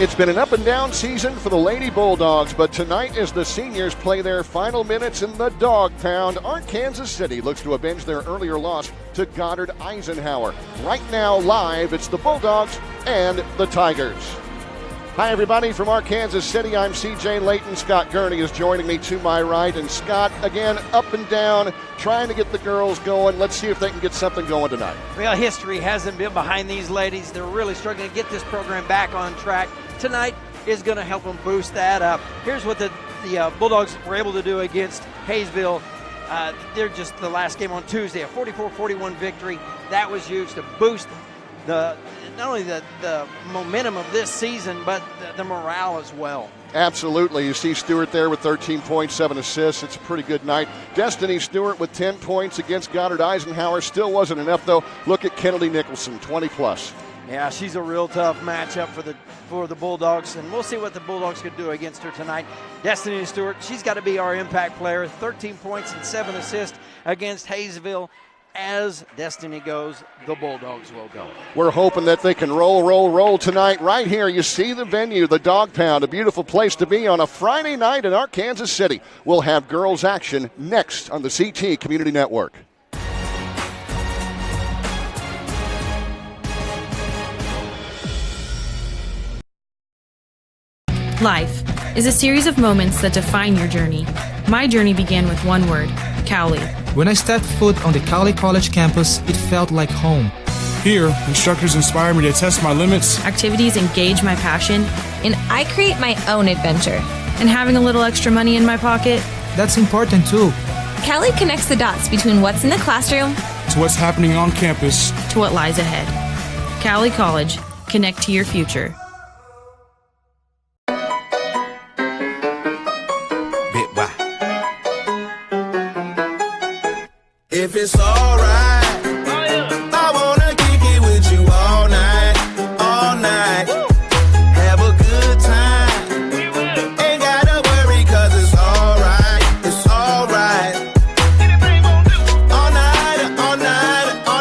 It's been an up-and-down season for the Lady Bulldogs, but tonight as the seniors play their final minutes in the Dog Pound, Arkansas City looks to avenge their earlier loss to Goddard Eisenhower. Right now, live, it's the Bulldogs and the Tigers. Hi, everybody. From Arkansas City, I'm C.J. Layton. Scott Gurney is joining me to my right. And Scott, again, up and down, trying to get the girls going. Let's see if they can get something going tonight. Well, history hasn't been behind these ladies. They're really struggling to get this program back on track. Tonight is going to help them boost that up. Here's what the Bulldogs were able to do against Hayesville. They're just the last game on Tuesday, a 44-41 victory. That was huge to boost not only the momentum of this season, but the morale as well. Absolutely. You see Stewart there with 13 points, 7 assists. It's a pretty good night. Destiny Stewart with 10 points against Goddard Eisenhower. Still wasn't enough, though. Look at Kennedy Nicholson, 20-plus. Yeah, she's a real tough matchup for the Bulldogs, and we'll see what the Bulldogs could do against her tonight. Destiny Stewart, she's got to be our impact player. 13 points and 7 assists against Hayesville. As Destiny goes, the Bulldogs will go. We're hoping that they can roll tonight. Right here, you see the venue, the Dog Pound, a beautiful place to be on a Friday night in Arkansas City. We'll have girls action next on the CT Community Network. Life is a series of moments that define your journey. My journey began with one word, Cowley. When I stepped foot on the Cowley College campus, it felt like home. Here, instructors inspire me to test my limits. Activities engage my passion. And I create my own adventure. And having a little extra money in my pocket. That's important too. Cowley connects the dots between what's in the classroom to what's happening on campus. To what lies ahead. Cowley College. Connect to your future. If it's alright, I wanna kick it with you all night, have a good time, ain't gotta worry cause it's alright, all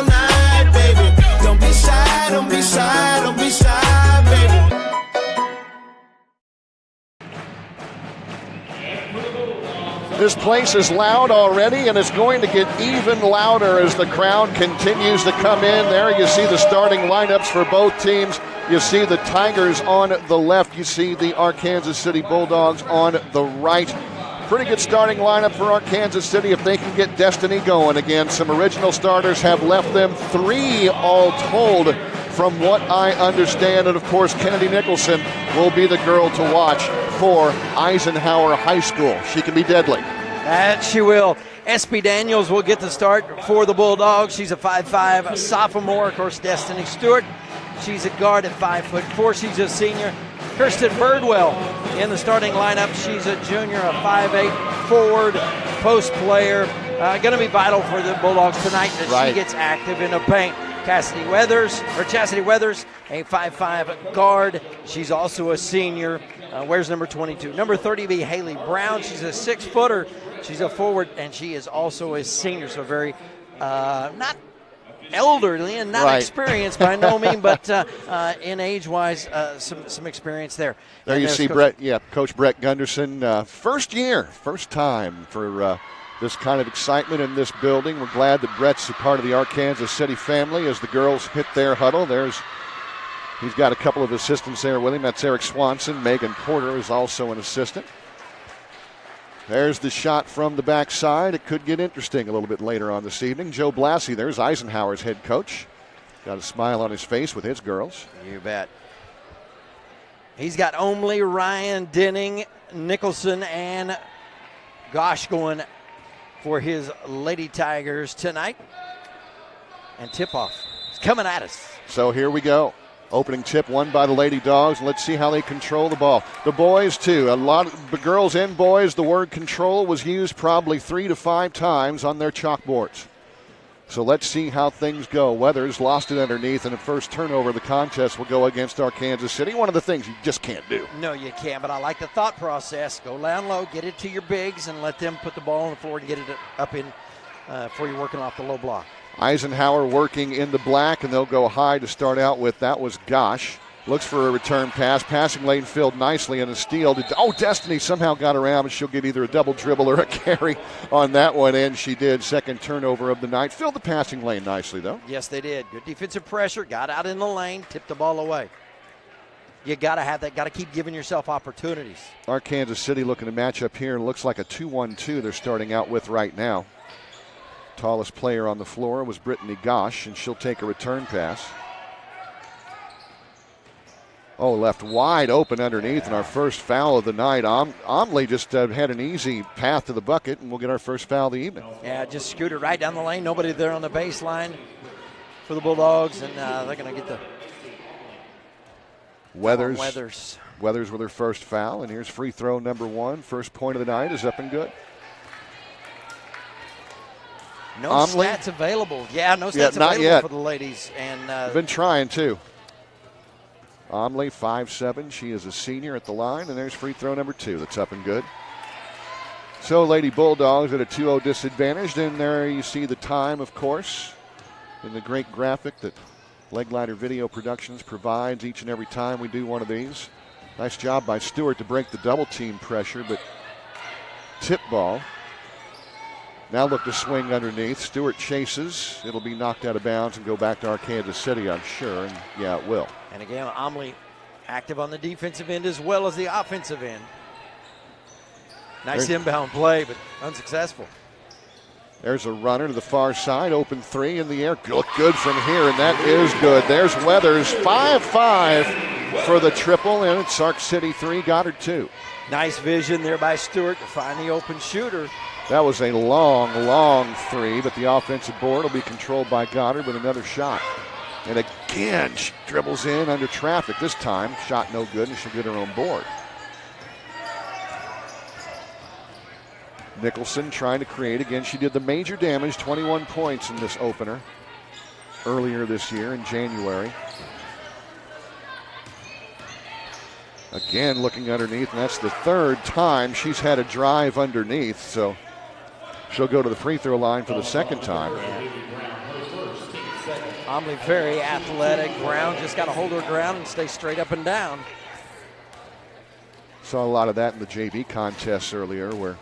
night, baby, don't be shy, baby. This place is loud already, and it's going to get even louder as the crowd continues to come in. There you see the starting lineups for both teams. You see the Tigers on the left. You see the Arkansas City Bulldogs on the right. Pretty good starting lineup for Arkansas City if they can get Destiny going again. Some original starters have left them, 3 all told from what I understand. And, of course, Kennedy Nicholson will be the girl to watch for Eisenhower High School. She can be deadly. That she will. S.P. Daniels will get the start for the Bulldogs. She's a 5'5" sophomore. Of course, Destiny Stewart, she's a guard at 5'4". She's a senior. Kirsten Birdwell in the starting lineup. She's a junior, a 5'8" forward post player. Going to be vital for the Bulldogs tonight as she gets active in the paint. Chastity Weathers, a 5'5" guard. She's also a senior. Wears number 22. Number 30 be Haley Brown. She's a 6-footer. She's a forward, and she is also a senior. So very not elderly and not experienced by no means, but in age-wise, some experience there. There and you see Coach Brett Gunderson. First time for this kind of excitement in this building. We're glad that Brett's a part of the Arkansas City family as the girls hit their huddle. He's got a couple of assistants there with him. That's Eric Swanson. Megan Porter is also an assistant. There's the shot from the backside. It could get interesting a little bit later on this evening. Joe Blassie, there's Eisenhower's head coach. Got a smile on his face with his girls. You bet. He's got Omley, Ryan, Denning, Nicholson, and Gosh going for his Lady Tigers tonight. And tip-off is coming at us. So here we go. Opening tip won by the Lady Dogs. Let's see how they control the ball. The boys, too. A lot of the girls and boys, the word control was used probably 3 to 5 times on their chalkboards. So let's see how things go. Weathers lost it underneath, and the first turnover of the contest will go against Arkansas City. One of the things you just can't do. No, you can't, but I like the thought process. Go down low, get it to your bigs, and let them put the ball on the floor and get it up in before you're working off the low block. Eisenhower working in the black, and they'll go high to start out with. That was Gosh. Looks for a return pass. Passing lane filled nicely and a steal. Destiny somehow got around, but she'll get either a double dribble or a carry on that one, and she did. Second turnover of the night. Filled the passing lane nicely, though. Yes, they did. Good defensive pressure. Got out in the lane. Tipped the ball away. You got to have that. Got to keep giving yourself opportunities. Our Kansas City looking to match up here. Looks like a 2-1-2 they're starting out with right now. Tallest player on the floor was Brittany Gosh, and she'll take a return pass. Oh, left wide open underneath, and our first foul of the night. Omley just had an easy path to the bucket, and we'll get our first foul of the evening. Yeah, just scooted right down the lane. Nobody there on the baseline for the Bulldogs, and they're going to get the Weathers with her first foul, and here's free throw number 1. First point of the night is up and good. No Omley? stats available. Yeah, no stats available yet. for the ladies. And I've been trying, too. Omley, 5'7". She is a senior at the line, and there's free throw number 2. That's up and good. So, Lady Bulldogs at a 2-0 disadvantage. And there you see the time, of course, in the great graphic that Leglighter Video Productions provides each and every time we do one of these. Nice job by Stewart to break the double team pressure, but tip ball. Now look to swing underneath. Stewart chases. It'll be knocked out of bounds and go back to our Kansas City, I'm sure. And yeah, it will. And again, Omley active on the defensive end as well as the offensive end. Nice inbound play, but unsuccessful. There's a runner to the far side. Open 3 in the air. Good from here, and that is good. There's Weathers, 5-5 for the triple, and it's Sark City 3, Goddard 2. Nice vision there by Stewart to find the open shooter. That was a long 3, but the offensive board will be controlled by Goddard with another shot. And again, she dribbles in under traffic. This time, shot no good, and she'll get her own board. Nicholson trying to create. Again, she did the major damage, 21 points in this opener earlier this year in January. Again, looking underneath, and that's the third time she's had a drive underneath, so she'll go to the free throw line for the second time. Omley very athletic. Brown just got to hold her ground and stay straight up and down. Saw a lot of that in the JV contests earlier where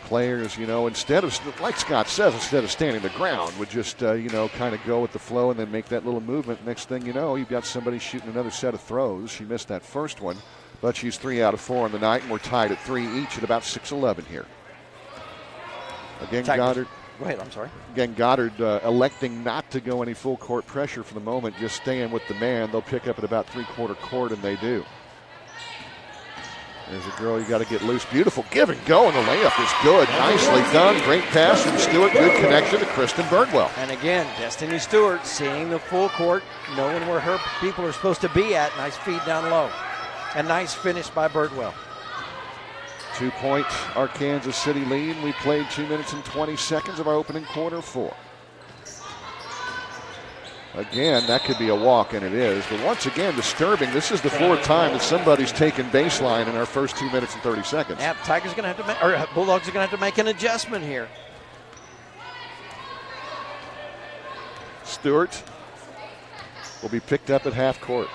players, instead of, like Scott says, instead of standing the ground, would just, kind of go with the flow and then make that little movement. Next thing you know, you've got somebody shooting another set of throws. She missed that first one, but she's 3 out of 4 on the night, and we're tied at 3 each at about 6-11 here. Again, Goddard. Go ahead, I'm sorry. Again, Goddard electing not to go any full court pressure for the moment, just staying with the man. They'll pick up at about 3/4 court, and they do. There's a girl you got to get loose. Beautiful give and go, and the layup is good. Nicely done. Great pass from Stewart. Good connection to Kristen Birdwell. And again, Destiny Stewart seeing the full court, knowing where her people are supposed to be at. Nice feed down low. And nice finish by Birdwell. 2-point our Kansas City lead. We played 2 minutes and 20 seconds of our opening quarter 4. Again, that could be a walk, and it is. But once again, disturbing. This is the 4th time that somebody's taken baseline in our first 2 minutes and 30 seconds. Yeah, Tigers going to have to make, or Bulldogs are going to have to make an adjustment here. Stewart will be picked up at half court.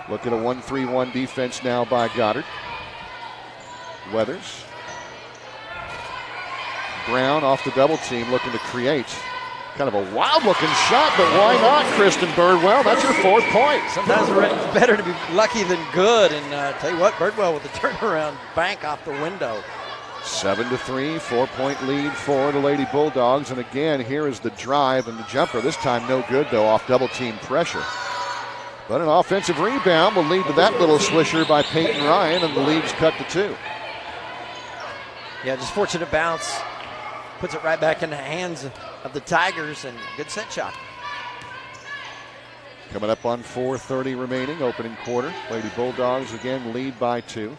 Look at a 1-3-1 defense now by Goddard. Weathers. Brown off the double team looking to create. Kind of a wild-looking shot, but why not, Kristen Birdwell? That's her 4th point. Sometimes it's better to be lucky than good. And tell you what, Birdwell with the turnaround bank off the window. 7-3, 4-point lead for the Lady Bulldogs. And again, here is the drive and the jumper. This time no good, though, off double team pressure. But an offensive rebound will lead to that little swisher by Peyton Ryan, and the lead's cut to 2. Yeah, just fortunate bounce. Puts it right back in the hands of the Tigers, and good set shot. Coming up on 4:30 remaining, opening quarter. Lady Bulldogs again lead by 2.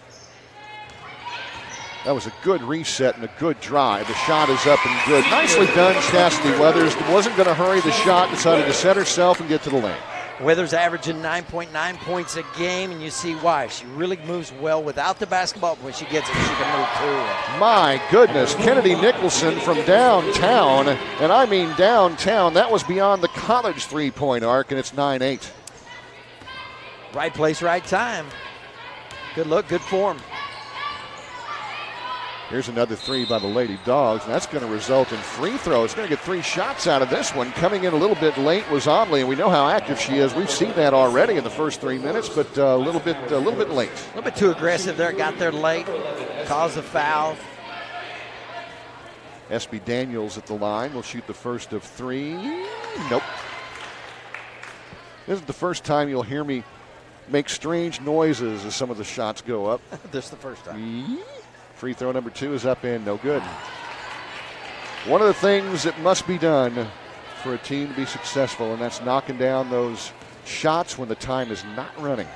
That was a good reset and a good drive. The shot is up and good. Nicely done, Chastity Weathers. Wasn't going to hurry the shot, decided to set herself and get to the lane. Weathers averaging 9.9 points a game, and you see why. She really moves well without the basketball, but when she gets it, she can move too. My goodness, Kennedy Nicholson from downtown, and I mean downtown. That was beyond the college three-point arc, and it's 9-8. Right place, right time. Good look, good form. Here's another three by the Lady Dogs, and that's going to result in free throws. Going to get 3 shots out of this one. Coming in a little bit late was Omley, and we know how active she is. We've seen that already in the first 3 minutes, but a little bit late. A little bit too aggressive there. Got there late, caused a foul. SB Daniels at the line will shoot the first of 3. Nope. This is the first time you'll hear me make strange noises as some of the shots go up. This is the first time. Free throw number 2 is up and no good. One of the things that must be done for a team to be successful, and that's knocking down those shots when the time is not running.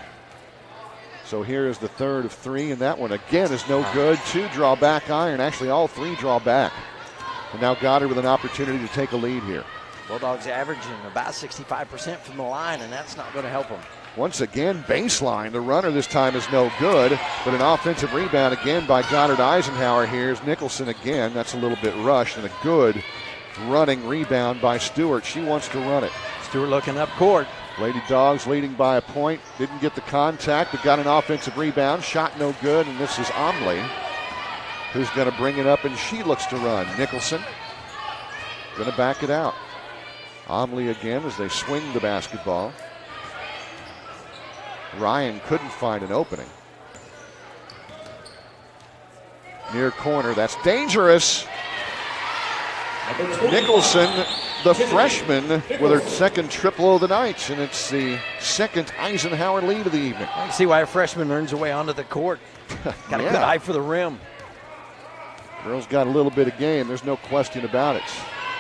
So here is the third of 3, and that one again is no good. 2 draw back iron. Actually, all 3 draw back. And now Goddard with an opportunity to take a lead here. Bulldogs averaging about 65% from the line, and that's not going to help them. Once again, baseline. The runner this time is no good, but an offensive rebound again by Goddard Eisenhower. Here's Nicholson again. That's a little bit rushed, and a good running rebound by Stewart. She wants to run it. Stewart looking up court. Lady Dogs leading by a point. Didn't get the contact, but got an offensive rebound. Shot no good, and this is Omley, who's going to bring it up, and she looks to run. Nicholson going to back it out. Omley again as they swing the basketball. Ryan couldn't find an opening. Near corner, that's dangerous. Nicholson, the freshman, with her second triple of the night, and it's the second Eisenhower lead of the evening. I can see why a freshman earns her way onto the court. Got a good eye for the rim. Girls got a little bit of game, there's no question about it.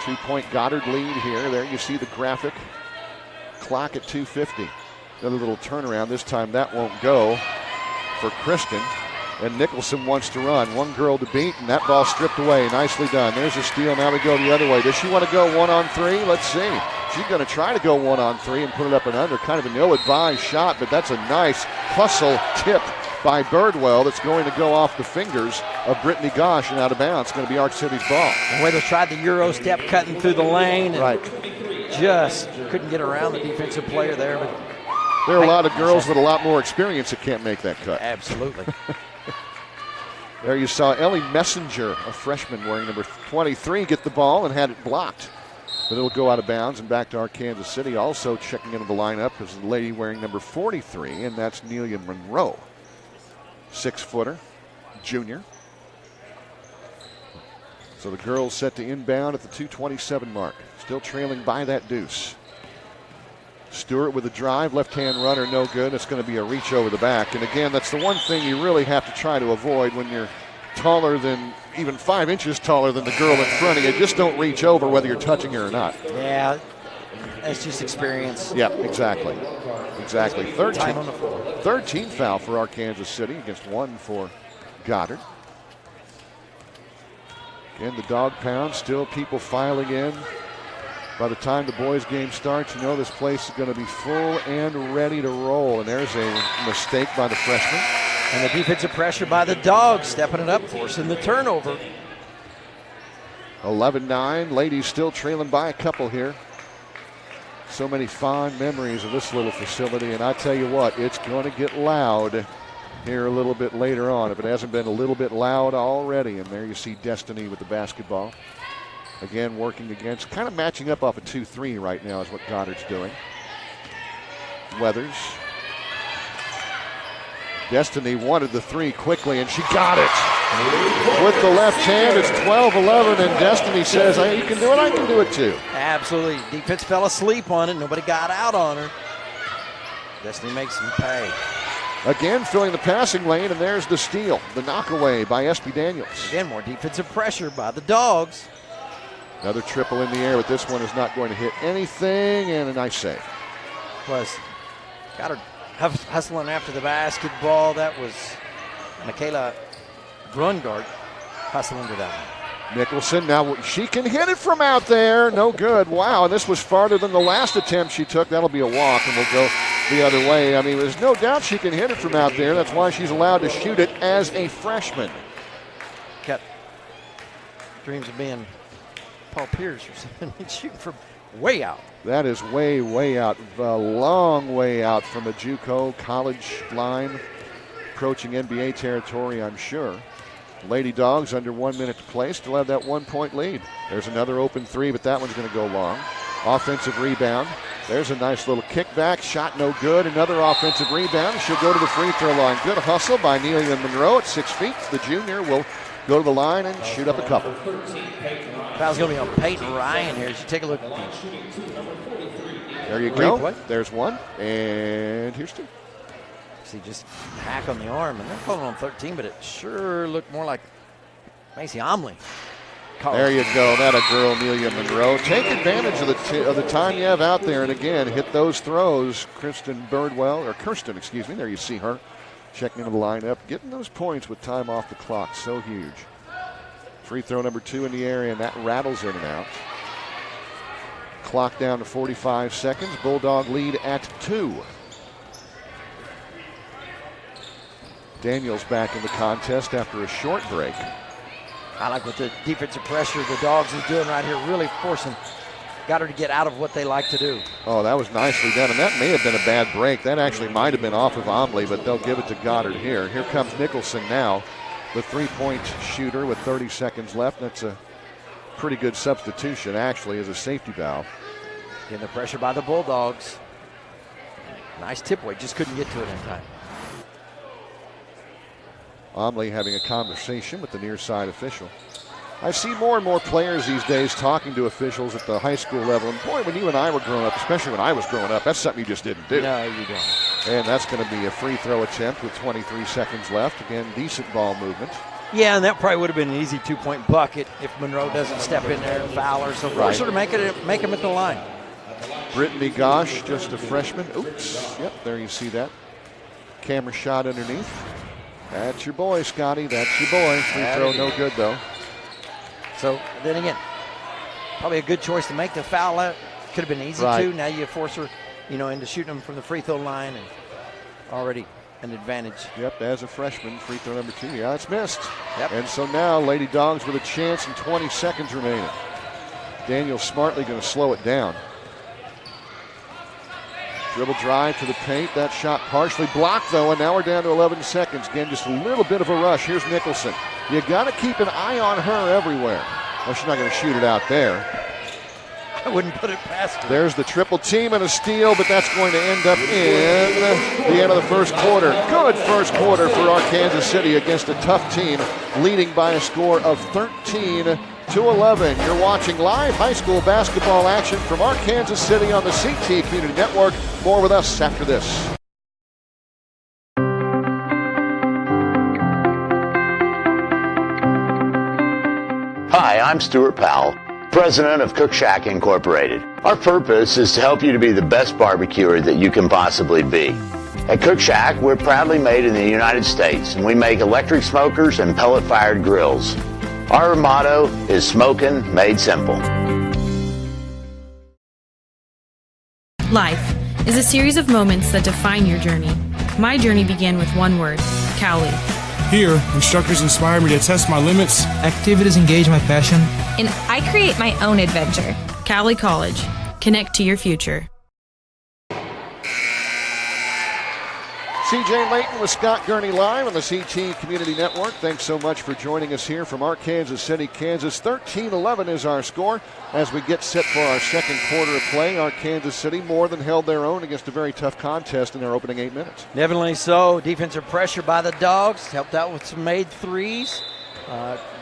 2-point Goddard lead here. There you see the graphic. Clock at 2:50. Another little turnaround. This time that won't go for Kristen. And Nicholson wants to run. One girl to beat, and that ball stripped away. Nicely done. There's a steal. Now we go the other way. Does she want to go 1-on-3? Let's see. She's going to try to go 1-on-3 and put it up and under. Kind of an ill-advised shot, but that's a nice hustle tip by Birdwell that's going to go off the fingers of Brittany Gosh and out of bounds. It's going to be Arch City's ball. And Weathers tried the Euro step cutting through the lane. And right. Just couldn't get around the defensive player there. But there are a lot of girls with a lot more experience that can't make that cut. Absolutely. There you saw Ellie Messenger, a freshman wearing number 23, get the ball and had it blocked. But it'll go out of bounds and back to our Kansas City. Also checking into the lineup is the lady wearing number 43, and that's Nelia Monroe. 6-footer, junior. So the girls set to inbound at the 2:27 mark. Still trailing by that deuce. Stewart with a drive, left-hand runner, no good. It's going to be a reach over the back. And again, that's the one thing you really have to try to avoid when you're taller than, even 5 inches taller than the girl in front of you. Just don't reach over whether you're touching her or not. Yeah, that's just experience. Yeah, exactly. Exactly. Time on the floor. Third team foul for our Kansas City against 1 for Goddard. Again, the dog pound, still people filing in. By the time the boys' game starts, you know this place is going to be full and ready to roll. And there's a mistake by the freshman. And the defensive pressure by the Dogs, stepping it up, forcing the turnover. 11-9. Ladies still trailing by a couple here. So many fond memories of this little facility. And I tell you what, it's going to get loud here a little bit later on if it hasn't been a little bit loud already. And there you see Destiny with the basketball. Again, working against, kind of matching up off a 2-3 right now is what Goddard's doing. Weathers. Destiny wanted the 3 quickly, and she got it. With the left hand, it's 12-11, and Destiny says, hey, you can do it, I can do it too. Absolutely. Defense fell asleep on it. Nobody got out on her. Destiny makes them pay. Again, filling the passing lane, and there's the steal. The knockaway by SB Daniels. Again, more defensive pressure by the Dogs. Another triple in the air, but this one is not going to hit anything, and a nice save. Plus, got her hustling after the basketball. That was Michaela Brungart hustling to that one. Nicholson, now she can hit it from out there. No good. Wow, and this was farther than the last attempt she took. That'll be a walk, and we'll go the other way. I mean, there's no doubt she can hit it from out there. That's why she's allowed to shoot it as a freshman. Got dreams of being Paul Pierce or something. Shooting from way out. That is way, way out. A long way out from a JUCO college line. Approaching NBA territory, I'm sure. Lady Dogs under 1 minute to play, still have that 1 point lead. There's another open three, but that one's going to go long. Offensive rebound. There's a nice little kickback, shot no good. Another offensive rebound. She'll go to the free throw line. Good hustle by Nelia Monroe at 6 feet. The junior will go to the line and shoot up a couple. Foul's going to be on Peyton Ryan here. You take a look. There you go. There's one, and here's two. See, just hack on the arm, and they're calling on 13, but it sure looked more like Macy Omley. There you go. That a girl, Nelia Monroe. Take advantage of the time you have out there, and again, hit those throws. Kirsten, excuse me. There you see her checking into the lineup, getting those points with time off the clock. So huge. Free throw number 2 in the area, and that rattles in and out. Clock down to 45 seconds. Bulldog lead at 2. Daniels back in the contest after a short break. I like what the defensive pressure the Dogs is doing right here, really got her to get out of what they like to do. Oh, that was nicely done, and that may have been a bad break. That actually might have been off of Omley, but they'll give it to Goddard here. Here comes Nicholson now, the three-point shooter with 30 seconds left. That's a pretty good substitution, actually, as a safety valve. Getting the pressure by the Bulldogs. Nice tip away, just couldn't get to it in time. Omley having a conversation with the near side official. I see more and more players these days talking to officials at the high school level. And boy, when you and I were growing up, especially when I was growing up, that's something you just didn't do. No, you don't. And that's going to be a free throw attempt with 23 seconds left. Again, decent ball movement. Yeah, and that probably would have been an easy 2-point bucket if Monroe doesn't step in there and foul her. So force her to make him at the line. Brittany Gosh, just a freshman. Oops. Yep, there you see that. Camera shot underneath. That's your boy, Scotty. That's your boy. Free throw, no good, though. So, then again, probably a good choice to make the foul. Could have been easy, too. Now you force her, into shooting them from the free throw line, and already an advantage. Yep, as a freshman, free throw number 2. Yeah, it's missed. Yep. And so now Lady Dogs with a chance and 20 seconds remaining. Daniel smartly going to slow it down. Dribble drive to the paint. That shot partially blocked, though, and now we're down to 11 seconds. Again, just a little bit of a rush. Here's Nicholson. You got to keep an eye on her everywhere. Well, she's not going to shoot it out there. I wouldn't put it past her. There's the triple team and a steal, but that's going to end up in the end of the first quarter. Good first quarter for our Kansas City against a tough team, leading by a score of 13-11. You're watching live high school basketball action from our Kansas City on the CT Community Network. More with us after this. Hi, I'm Stuart Powell, president of Cook Shack Incorporated. Our purpose is to help you to be the best barbecuer that you can possibly be. At Cook Shack, we're proudly made in the United States, and we make electric smokers and pellet-fired grills. Our motto is smoking made simple. Life is a series of moments that define your journey. My journey began with one word, Cowley. Here, instructors inspire me to test my limits. Activities engage my passion. And I create my own adventure. Cowley College. Connect to your future. CJ Layton with Scott Gurney live on the CT Community Network. Thanks so much for joining us here from our Kansas City, Kansas. 13-11 is our score as we get set for our second quarter of play. Our Kansas City more than held their own against a very tough contest in their opening 8 minutes. Definitely so. Defensive pressure by the Dogs. Helped out with some made threes.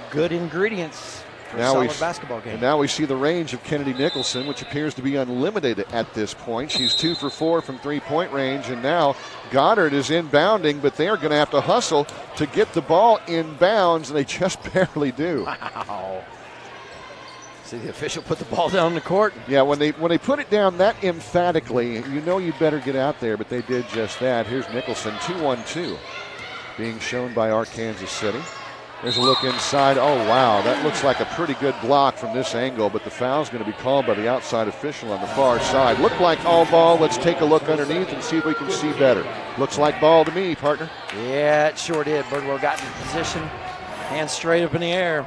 Good ingredients for a solid basketball game. And now we see the range of Kennedy Nicholson, which appears to be unlimited at this point. She's 2 for 4 from three-point range, and now Goddard is inbounding, but they are going to have to hustle to get the ball in bounds, and they just barely do. Wow. See the official put the ball down the court. Yeah, when they put it down that emphatically, you know you better get out there, but they did just that. Here's Nicholson, 2-1-2, being shown by our Kansas City. There's a look inside. Oh, wow. That looks like a pretty good block from this angle, but the foul's going to be called by the outside official on the far side. Looked like all ball. Let's take a look underneath and see if we can see better. Looks like ball to me, partner. Yeah, it sure did. Birdwell got in position, hands straight up in the air.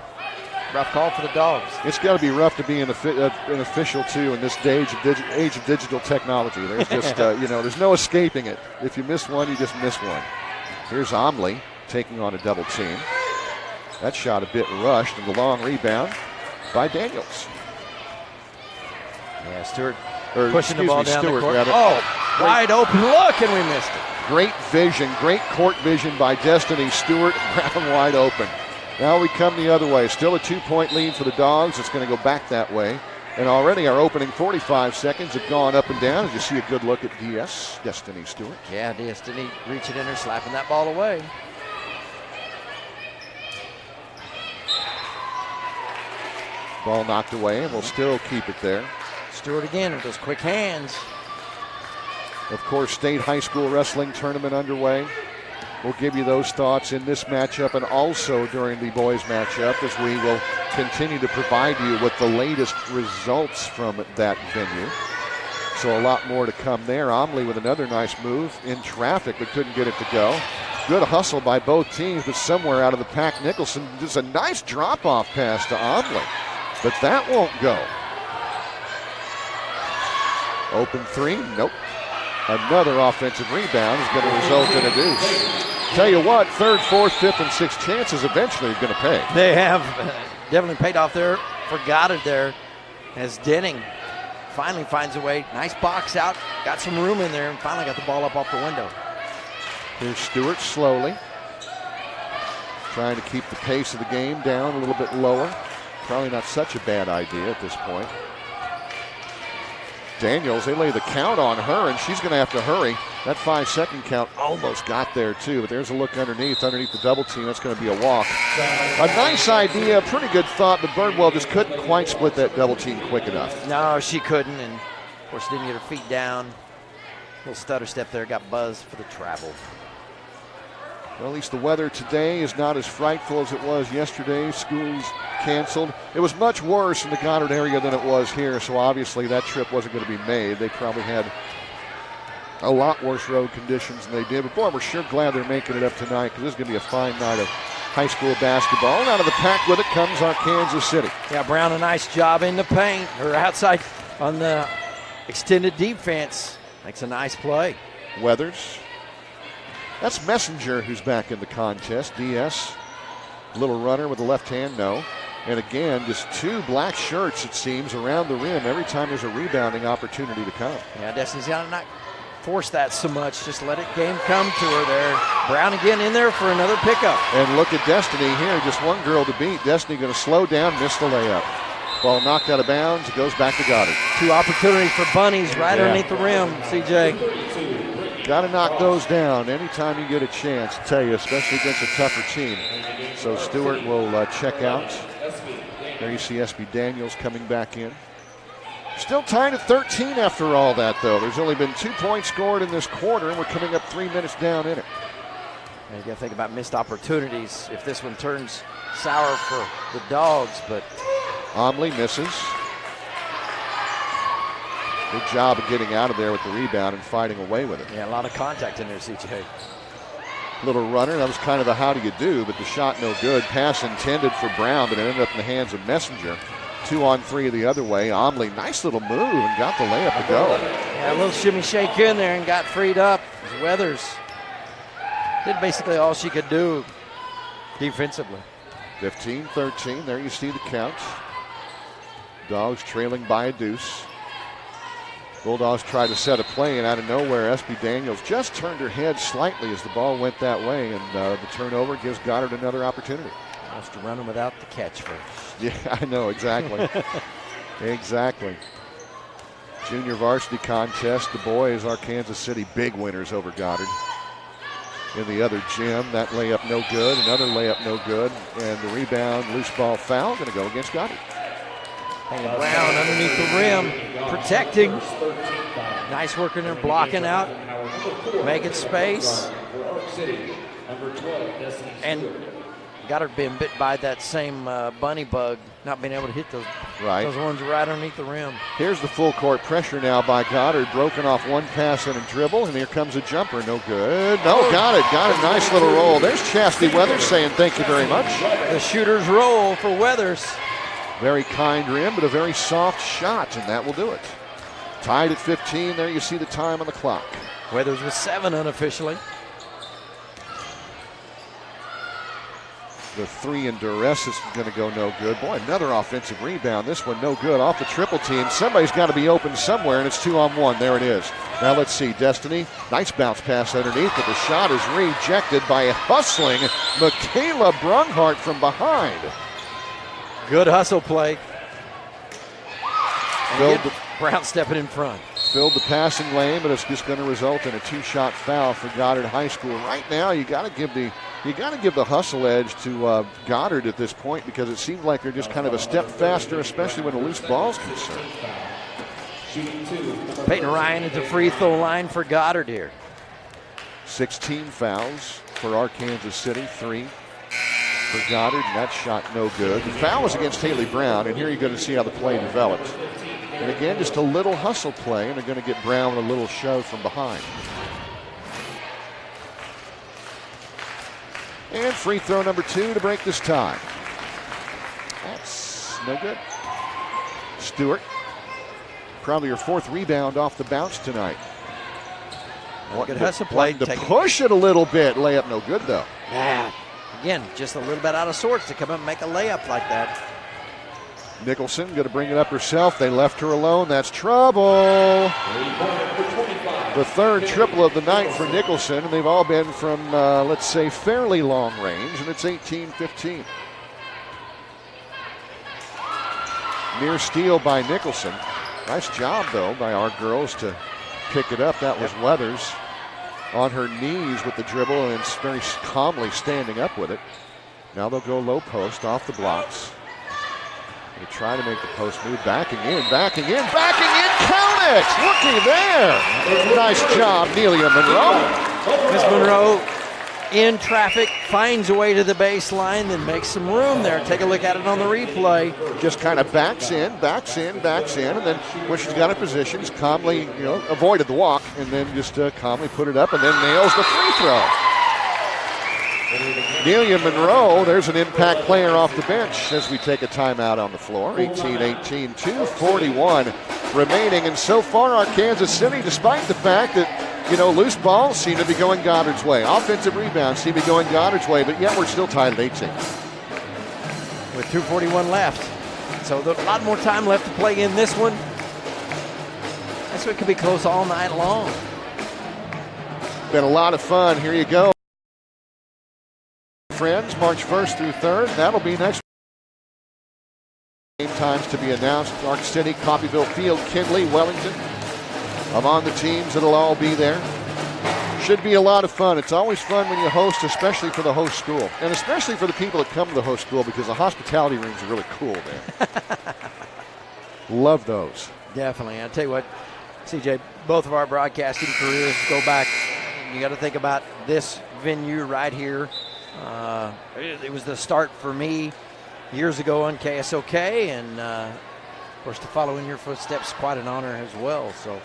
Rough call for the Dogs. It's got to be rough to be an official, too, in this age of digital technology. There's just, there's no escaping it. If you miss one, you just miss one. Here's Omley taking on a double team. That shot a bit rushed, and the long rebound by Daniels. Yeah, Stewart pushing the ball down Stewart, the court. rather. Oh, wide open look, and we missed it. Great vision, great court vision by Destiny Stewart. Brown wide open. Now we come the other way. Still a 2-point lead for the Dogs. It's going to go back that way. And already our opening 45 seconds have gone up and down. As you see a good look at Destiny Stewart. Yeah, Destiny reaching in there, slapping that ball away. Ball knocked away, and we'll still keep it there. Stewart again with those quick hands. Of course, State High School Wrestling Tournament underway. We'll give you those thoughts in this matchup and also during the boys matchup as we will continue to provide you with the latest results from that venue. So a lot more to come there. Omley with another nice move in traffic but couldn't get it to go. Good hustle by both teams, but somewhere out of the pack, Nicholson, just a nice drop-off pass to Omley. But that won't go. Open three, nope. Another offensive rebound is going to result in a deuce. Tell you what, third, fourth, fifth, and sixth chances eventually are going to pay. They have definitely paid off there for Goddard there as Denning finally finds a way. Nice box out, got some room in there, and finally got the ball up off the window. Here's Stewart slowly, trying to keep the pace of the game down a little bit lower. Probably not such a bad idea at this point. Daniels, they lay the count on her, and she's going to have to hurry. That 5-second count almost got there, too, but there's a look underneath the double team. That's going to be a walk. A nice idea, pretty good thought, but Birdwell just couldn't quite split that double team quick enough. No, she couldn't, and of course didn't get her feet down. Little stutter step there, got buzzed for the travel. Well, at least the weather today is not as frightful as it was yesterday. Schools canceled. It was much worse in the Goddard area than it was here, so obviously that trip wasn't going to be made. They probably had a lot worse road conditions than they did. But, boy, we're sure glad they're making it up tonight because this is going to be a fine night of high school basketball. And out of the pack with it comes our Kansas City. Yeah, Brown, a nice job in the paint. Her outside on the extended defense. Makes a nice play. Weathers. That's Messenger who's back in the contest. DS, little runner with the left hand, no. And again, just two black shirts, it seems, around the rim every time there's a rebounding opportunity to come. Yeah, Destiny's got to not force that so much. Just let it game come to her there. Brown again in there for another pickup. And look at Destiny here, just one girl to beat. Destiny going to slow down, miss the layup. Ball knocked out of bounds, it goes back to Goddard. Two opportunities for bunnies right underneath the rim, CJ. Got to knock those down anytime you get a chance, I tell you, especially against a tougher team. So Stewart will check out. There you see SB Daniels coming back in. Still tied at 13 after all that, though. There's only been 2 points scored in this quarter, and we're coming up 3 minutes down in it. You got to think about missed opportunities if this one turns sour for the Dogs, but Omley misses. Good job of getting out of there with the rebound and fighting away with it. Yeah, a lot of contact in there, CJ. Little runner, that was kind of a how do you do, but the shot no good. Pass intended for Brown, but it ended up in the hands of Messenger. 2 on 3 the other way. Omley, nice little move and got the layup to go. Yeah, a little shimmy shake in there and got freed up. Weathers did basically all she could do defensively. 15-13, there you see the count. Dogs trailing by a deuce. Bulldogs tried to set a play, and out of nowhere, SB Daniels just turned her head slightly as the ball went that way, and the turnover gives Goddard another opportunity. Wants to run him without the catch first. Yeah, I know, exactly. Exactly. Junior varsity contest, the boys are Kansas City big winners over Goddard. In the other gym, that layup no good, another layup no good, and the rebound, loose ball foul, going to go against Goddard. And Brown underneath the rim, protecting. Nice work in there, blocking out, making space. And Goddard being bit by that same bunny bug, not being able to hit those ones right underneath the rim. Here's the full court pressure now by Goddard, broken off one pass and a dribble, and here comes a jumper. No good. No, got it. Got a nice little roll. There's Chastity Weathers saying thank you very much. The shooter's roll for Weathers. Very kind rim, but a very soft shot, and that will do it. Tied at 15. There you see the time on the clock. Weathers with 7 unofficially. The 3 in duress is going to go no good. Boy, another offensive rebound. This one no good off the triple team. Somebody's got to be open somewhere, and it's 2-on-1. There it is. Now let's see. Destiny, nice bounce pass underneath, but the shot is rejected by a hustling Michaela Brunhart from behind. Good hustle play. Brown stepping in front. Filled the passing lane, but it's just going to result in a 2-shot foul for Goddard High School. Right now, you got to give the hustle edge to Goddard at this point, because it seems like they're just kind of a step faster, especially when a loose ball's concerned. Peyton Ryan at the free throw line for Goddard here. 16 fouls for Arkansas City, 3 for Goddard, and that shot no good. The foul was against Haley Brown, and here you're going to see how the play develops. And again, just a little hustle play, and they're going to get Brown with a little shove from behind. And free throw number 2 to break this tie. That's no good. Stewart, probably your 4th rebound off the bounce tonight. Good hustle play. To push it a little bit. Layup no good, though. Yeah. Again, just a little bit out of sorts to come up and make a layup like that. Nicholson going to bring it up herself. They left her alone. That's trouble. The 3rd triple of the night for Nicholson, and they've all been from, let's say, fairly long range, and it's 18-15. Near steal by Nicholson. Nice job, though, by our girls to pick it up. That was Weathers on her knees with the dribble and very calmly standing up with it. Now they'll go low post off the blocks. They try to make the post move, backing in, count it! Looky there! Nice job, Nelia Monroe. Miss Monroe in traffic, finds a way to the baseline, then makes some room there. Take a look at it on the replay. Just kind of backs in, and then when she's got in position, she's calmly, avoided the walk, and then just calmly put it up, and then nails the free throw. Nelia Monroe, there's an impact player off the bench as we take a timeout on the floor. 18-18, 2:41 remaining, and so far Arkansas City, despite the fact that, loose balls seem to be going Goddard's way. Offensive rebounds seem to be going Goddard's way, but yet we're still tied at 18. With 2:41 left. So a lot more time left to play in this one. This one could be close all night long. Been a lot of fun. Here you go. Friends, March 1st through 3rd. That'll be next game times to be announced. Clark City, Coffeyville Field, Kinley, Wellington. Among the teams that'll all be there. Should be a lot of fun. It's always fun when you host, especially for the host school. And especially for the people that come to the host school, because the hospitality rooms are really cool there. Love those. Definitely. I'll tell you what, CJ, both of our broadcasting careers go back. You got to think about this venue right here. It was the start for me years ago on KSOK, and of course to follow in your footsteps, quite an honor as well. So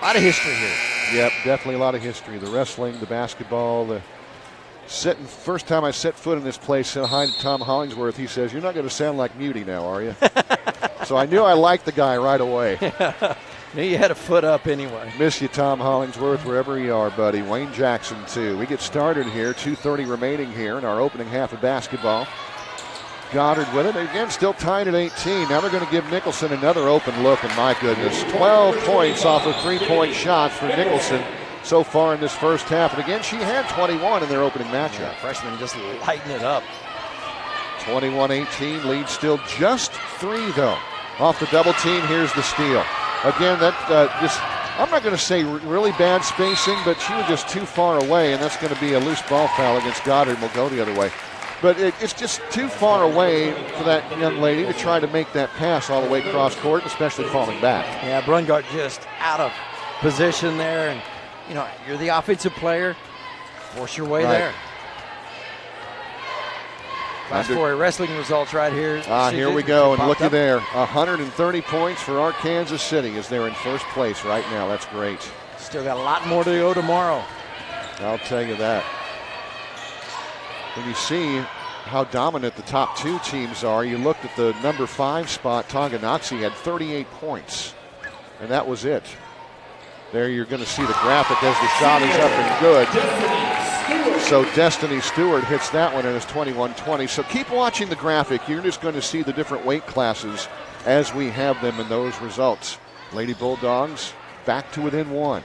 a lot of history here. Yep, definitely a lot of history. The wrestling, the basketball, the first time I set foot in this place behind Tom Hollingsworth, he says, "You're not going to sound like Muty now, are you?" So I knew I liked the guy right away. Knew you had a foot up anyway. Miss you, Tom Hollingsworth, wherever you are, buddy. Wayne Jackson, too. We get started here. 2:30 remaining here in our opening half of basketball. Goddard with it. Again, still tied at 18. Now they're going to give Nicholson another open look, and my goodness, 12 points off of 3-point shots for Nicholson so far in this first half. And again, she had 21 in their opening matchup. Yeah, freshman just lighting it up. 21-18, lead still just 3, though. Off the double team, here's the steal. Again, I'm not going to say really bad spacing, but she was just too far away, and that's going to be a loose ball foul against Goddard, and we'll go the other way. But it's just too far away for that young lady to try to make that pass all the way across court, especially falling back. Yeah, Brungart just out of position there, and you're the offensive player, force your way there. Class 4 wrestling results right here. Here we go, and looky there. 130 points for our Kansas City as they're in first place right now. That's great. Still got a lot more to go tomorrow. I'll tell you that. When you see how dominant the top 2 teams are, you looked at the number 5 spot. Tonganoxie had 38 points, and that was it. There you're going to see the graphic as the shot is up and good. So Destiny Stewart hits that one and it's 21-20. So keep watching the graphic. You're just going to see the different weight classes as we have them in those results. Lady Bulldogs back to within 1.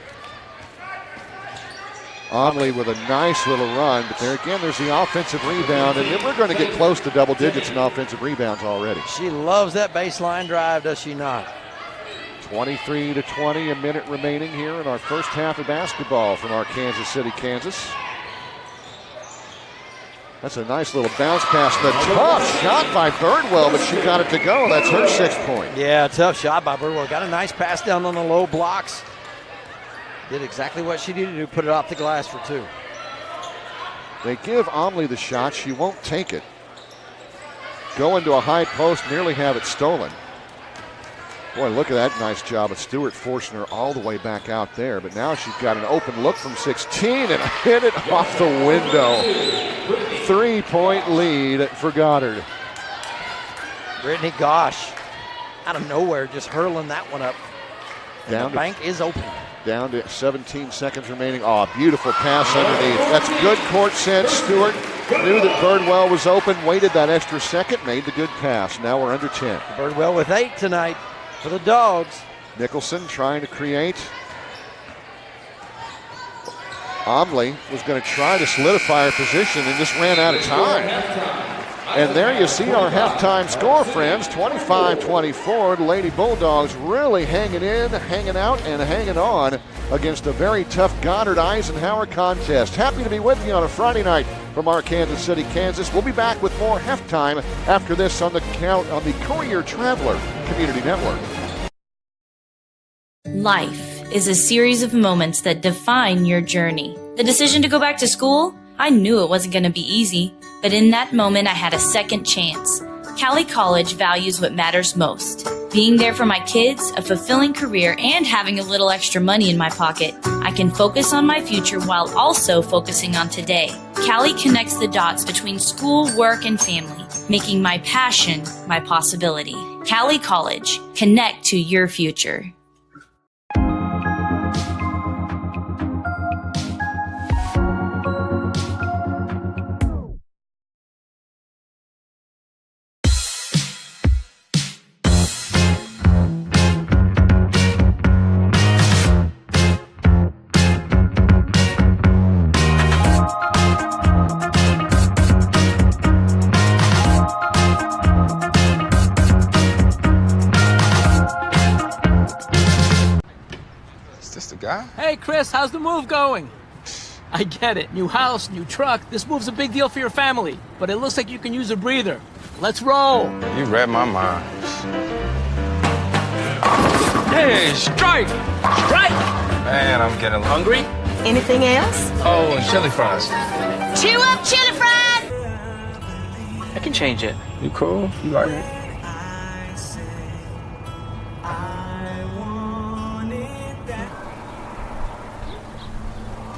Omley with a nice little run, but there again, there's the offensive rebound, and then we're going to get close to double digits in offensive rebounds already. She loves that baseline drive, does she not? 23-20, a minute remaining here in our first half of basketball from our Kansas City, Kansas. That's a nice little bounce pass. The tough shot by Birdwell, but she got it to go. That's her 6th point. Yeah, tough shot by Birdwell. Got a nice pass down on the low blocks. Did exactly what she needed to do, put it off the glass for 2. They give Omley the shot. She won't take it. Go into a high post, nearly have it stolen. Boy, look at that nice job of Stewart forcing her all the way back out there. But now she's got an open look from 16 and hit it off the window. 3-point lead for Goddard. Brittany Gosh, out of nowhere, just hurling that one up. And the bank is open. Down to 17 seconds remaining. Oh, beautiful pass underneath. That's good court sense. Stewart knew that Birdwell was open, waited that extra second, made the good pass. Now we're under 10. Birdwell with 8 tonight for the Dogs. Nicholson trying to create. Omley was going to try to solidify her position and just ran out of time. And there you see our halftime score, friends, 25-24. The Lady Bulldogs really hanging in, hanging out, and hanging on against a very tough Goddard Eisenhower contest. Happy to be with you on a Friday night from our Kansas City, Kansas. We'll be back with more halftime after this on the Courier Traveler Community Network. Life is a series of moments that define your journey. The decision to go back to school? I knew it wasn't going to be easy, but in that moment I had a second chance. Cali College values what matters most. Being there for my kids, a fulfilling career, and having a little extra money in my pocket. I can focus on my future while also focusing on today. Cali connects the dots between school, work, and family, making my passion my possibility. Cali College. Connect to your future. Hey, Chris, how's the move going? I get it. New house, new truck. This move's a big deal for your family. But it looks like you can use a breather. Let's roll. You read my mind. Hey, strike! Strike! Man, I'm getting hungry. Anything else? Oh, chili fries. Chew up chili fries! I can change it. You cool? You like it?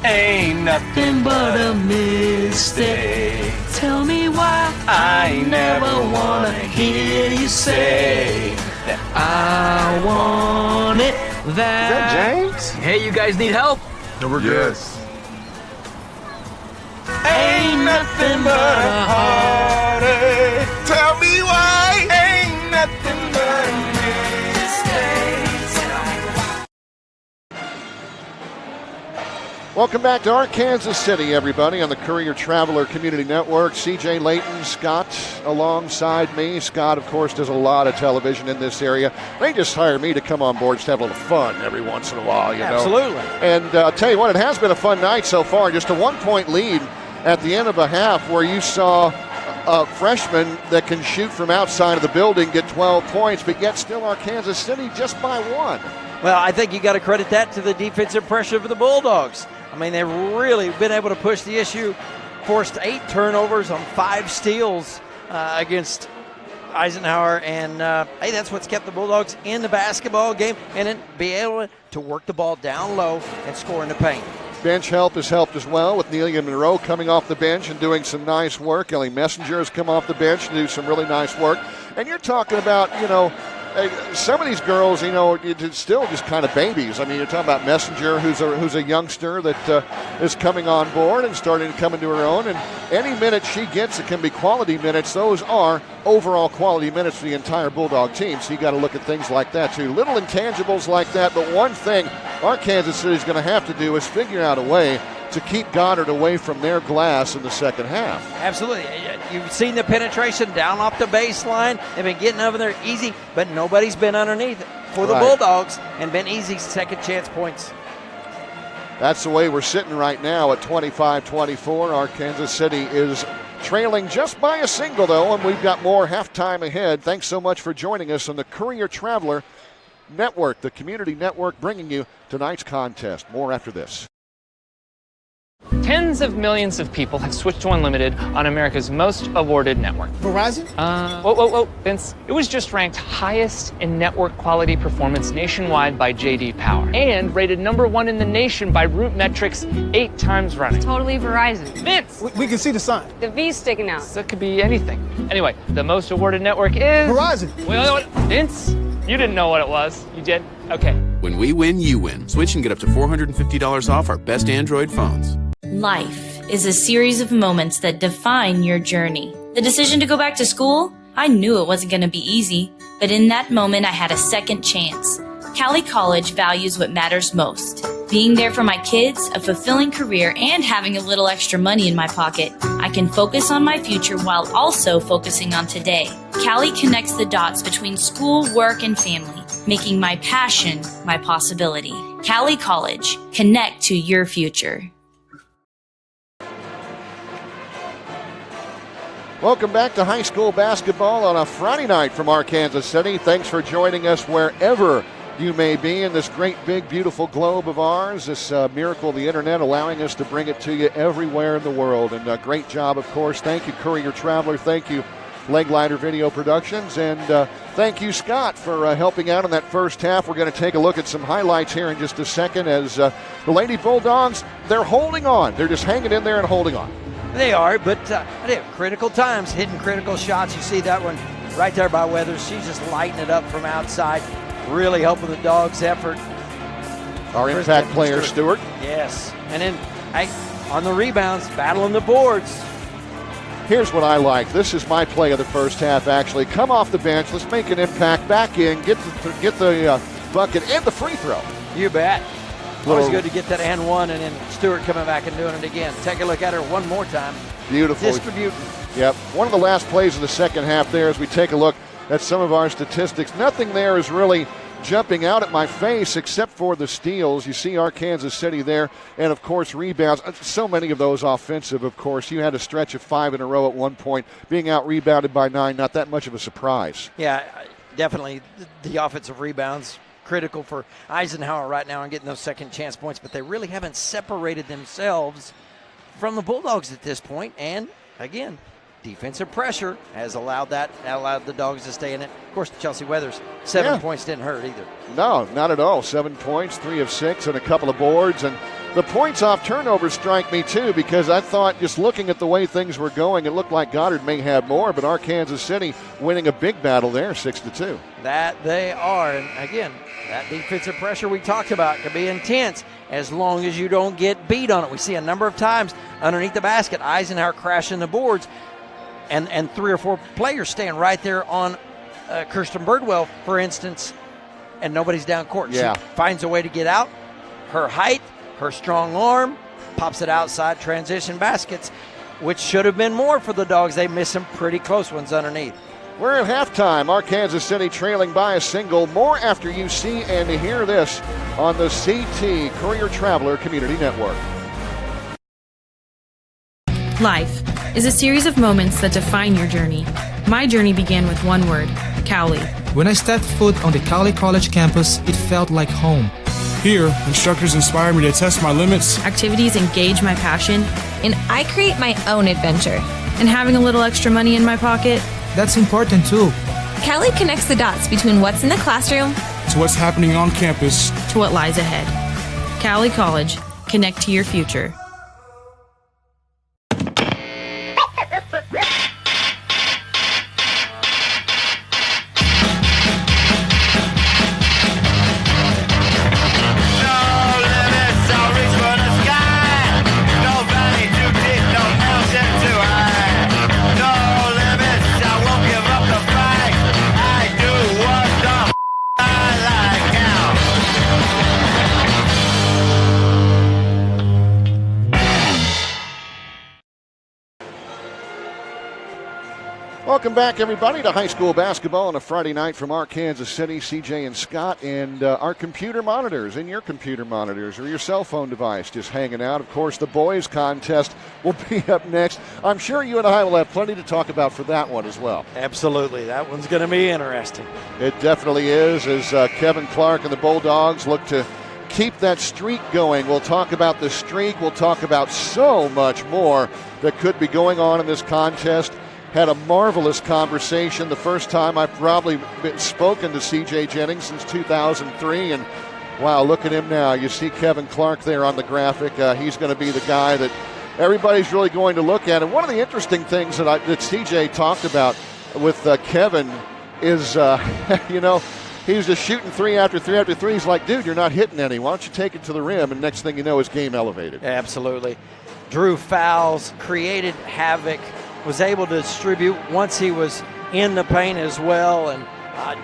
Ain't nothing but a mistake. Tell me why I never wanna hear you say that I want it. Is that James? Hey, you guys need help? No, we're good. Ain't nothing but a heartache. Tell me why. Ain't nothing but a mistake. Welcome back to our Kansas City, everybody, on the Courier Traveler Community Network. CJ Layton, Scott alongside me. Scott, of course, does a lot of television in this area. They just hire me to come on board just to have a little fun every once in a while, you know. Absolutely. And I'll tell you what, it has been a fun night so far. Just a 1-point lead at the end of a half where you saw a freshman that can shoot from outside of the building get 12 points, but yet still our Kansas City just by 1. Well, I think you got to credit that to the defensive pressure for the Bulldogs. I mean, they've really been able to push the issue, forced 8 turnovers on 5 steals against Eisenhower, and hey, that's what's kept the Bulldogs in the basketball game, and then be able to work the ball down low and score in the paint. Bench help has helped as well, with Nelia Monroe coming off the bench and doing some nice work. Ellie Messenger has come off the bench to do some really nice work. And you're talking about, some of these girls, it's still just kind of babies. I mean, you're talking about Messenger, who's a youngster that is coming on board and starting to come into her own. And any minute she gets, it can be quality minutes. Those are overall quality minutes for the entire Bulldog team. So you got to look at things like that too. Little intangibles like that. But one thing our Kansas City is going to have to do is figure out a way to keep Goddard away from their glass in the second half. Absolutely. You've seen the penetration down off the baseline. They've been getting over there easy, but nobody's been underneath for the Bulldogs and been easy second chance points. That's the way we're sitting right now at 25-24. Our Kansas City is trailing just by a single, though, and we've got more halftime ahead. Thanks so much for joining us on the Courier Traveler Network, the community network bringing you tonight's contest. More after this. Tens of millions of people have switched to Unlimited on America's most awarded network. Verizon? Whoa, Vince. It was just ranked highest in network quality performance nationwide by J.D. Power and rated #1 in the nation by Root Metrics 8 times running. Totally Verizon. Vince! We can see the sign. The V's sticking out. So it could be anything. Anyway, the most awarded network is... Verizon. Wait, Vince? You didn't know what it was. You did? Okay. When we win, you win. Switch and get up to $450 off our best Android phones. Life is a series of moments that define your journey. The decision to go back to school? I knew it wasn't going to be easy, but in that moment I had a second chance. Cali College values what matters most. Being there for my kids, a fulfilling career, and having a little extra money in my pocket. I can focus on my future while also focusing on today. Cali connects the dots between school, work, and family, making my passion my possibility. Cali College. Connect to your future. Welcome back to high school basketball on a Friday night from our Kansas City. Thanks for joining us wherever you may be in this great, big, beautiful globe of ours, this miracle of the internet allowing us to bring it to you everywhere in the world. And a great job, of course. Thank you, Courier Traveler. Thank you, Leg Lighter Video Productions. And thank you, Scott, for helping out in that first half. We're going to take a look at some highlights here in just a second as the Lady Bulldogs, they're holding on. They're just hanging in there and holding on. They are, but critical times, hitting critical shots. You see that one right there by Weathers. She's just lighting it up from outside, really helping the Dogs' effort. Our impact player, Stewart. Yes, and then on the rebounds, battling the boards. Here's what I like. This is my play of the first half, actually. Come off the bench. Let's make an impact. Back in. Get the bucket and the free throw. You bet. Always good to get that and one, and then Stewart coming back and doing it again. Take a look at her one more time. Beautiful. Distributing. Yep. One of the last plays of the second half there as we take a look at some of our statistics. Nothing there is really jumping out at my face except for the steals. You see our Kansas City there, and of course rebounds. So many of those offensive, of course. You had a stretch of 5 in a row at one point. Being out rebounded by 9, not that much of a surprise. Yeah, definitely the offensive rebounds. Critical for Eisenhower right now and getting those second chance points, but they really haven't separated themselves from the Bulldogs at this point. And again, defensive pressure has allowed the Dogs to stay in it. Of course, Chelsea Weathers, 7 points didn't hurt either. No, not at all. 7 points, 3 of 6, and a couple of boards. And the points off turnovers strike me too, because I thought, just looking at the way things were going, it looked like Goddard may have more, but our Kansas City winning a big battle there, 6-2. That they are, and again, that defensive pressure we talked about can be intense as long as you don't get beat on it. We see a number of times underneath the basket, Eisenhower crashing the boards, and 3 or 4 players staying right there on Kirsten Birdwell, for instance, and nobody's down court. Yeah. She finds a way to get out. Her height, her strong arm, pops it outside, transition baskets, which should have been more for the Dogs. They missed some pretty close ones underneath. We're at halftime. Our Kansas City trailing by a single. More after you see and hear this on the CT Courier Traveler Community Network. Life is a series of moments that define your journey. My journey began with one word, Cali. When I stepped foot on the Cali College campus, it felt like home. Here, instructors inspire me to test my limits. Activities engage my passion. And I create my own adventure. And having a little extra money in my pocket, That's important too. Callie connects the dots between what's in the classroom To what's happening on campus. to what lies ahead. Cali College, connect to your future. Welcome back, everybody, to high school basketball on a Friday night from our Kansas City. CJ and Scott, and our computer monitors and your computer monitors or your cell phone device just hanging out. Of course, the boys contest will be up next. I'm sure you and I will have plenty to talk about for that one as well. Absolutely. That one's going to be interesting. It definitely is, as Kevin Clark and the Bulldogs look to keep that streak going. We'll talk about the streak. We'll talk about so much more that could be going on in this contest. Had a marvelous conversation. The first time I've probably been spoken to C.J. Jennings since 2003. And, wow, look at him now. You see Kevin Clark there on the graphic. He's going to be the guy that everybody's really going to look at. And one of the interesting things that C.J. talked about with Kevin is, he was just shooting three after three after three. He's like, dude, you're not hitting any. Why don't you take it to the rim? And next thing you know, his game elevated. Absolutely. Drew fouls, created havoc, was able to distribute once he was in the paint as well, and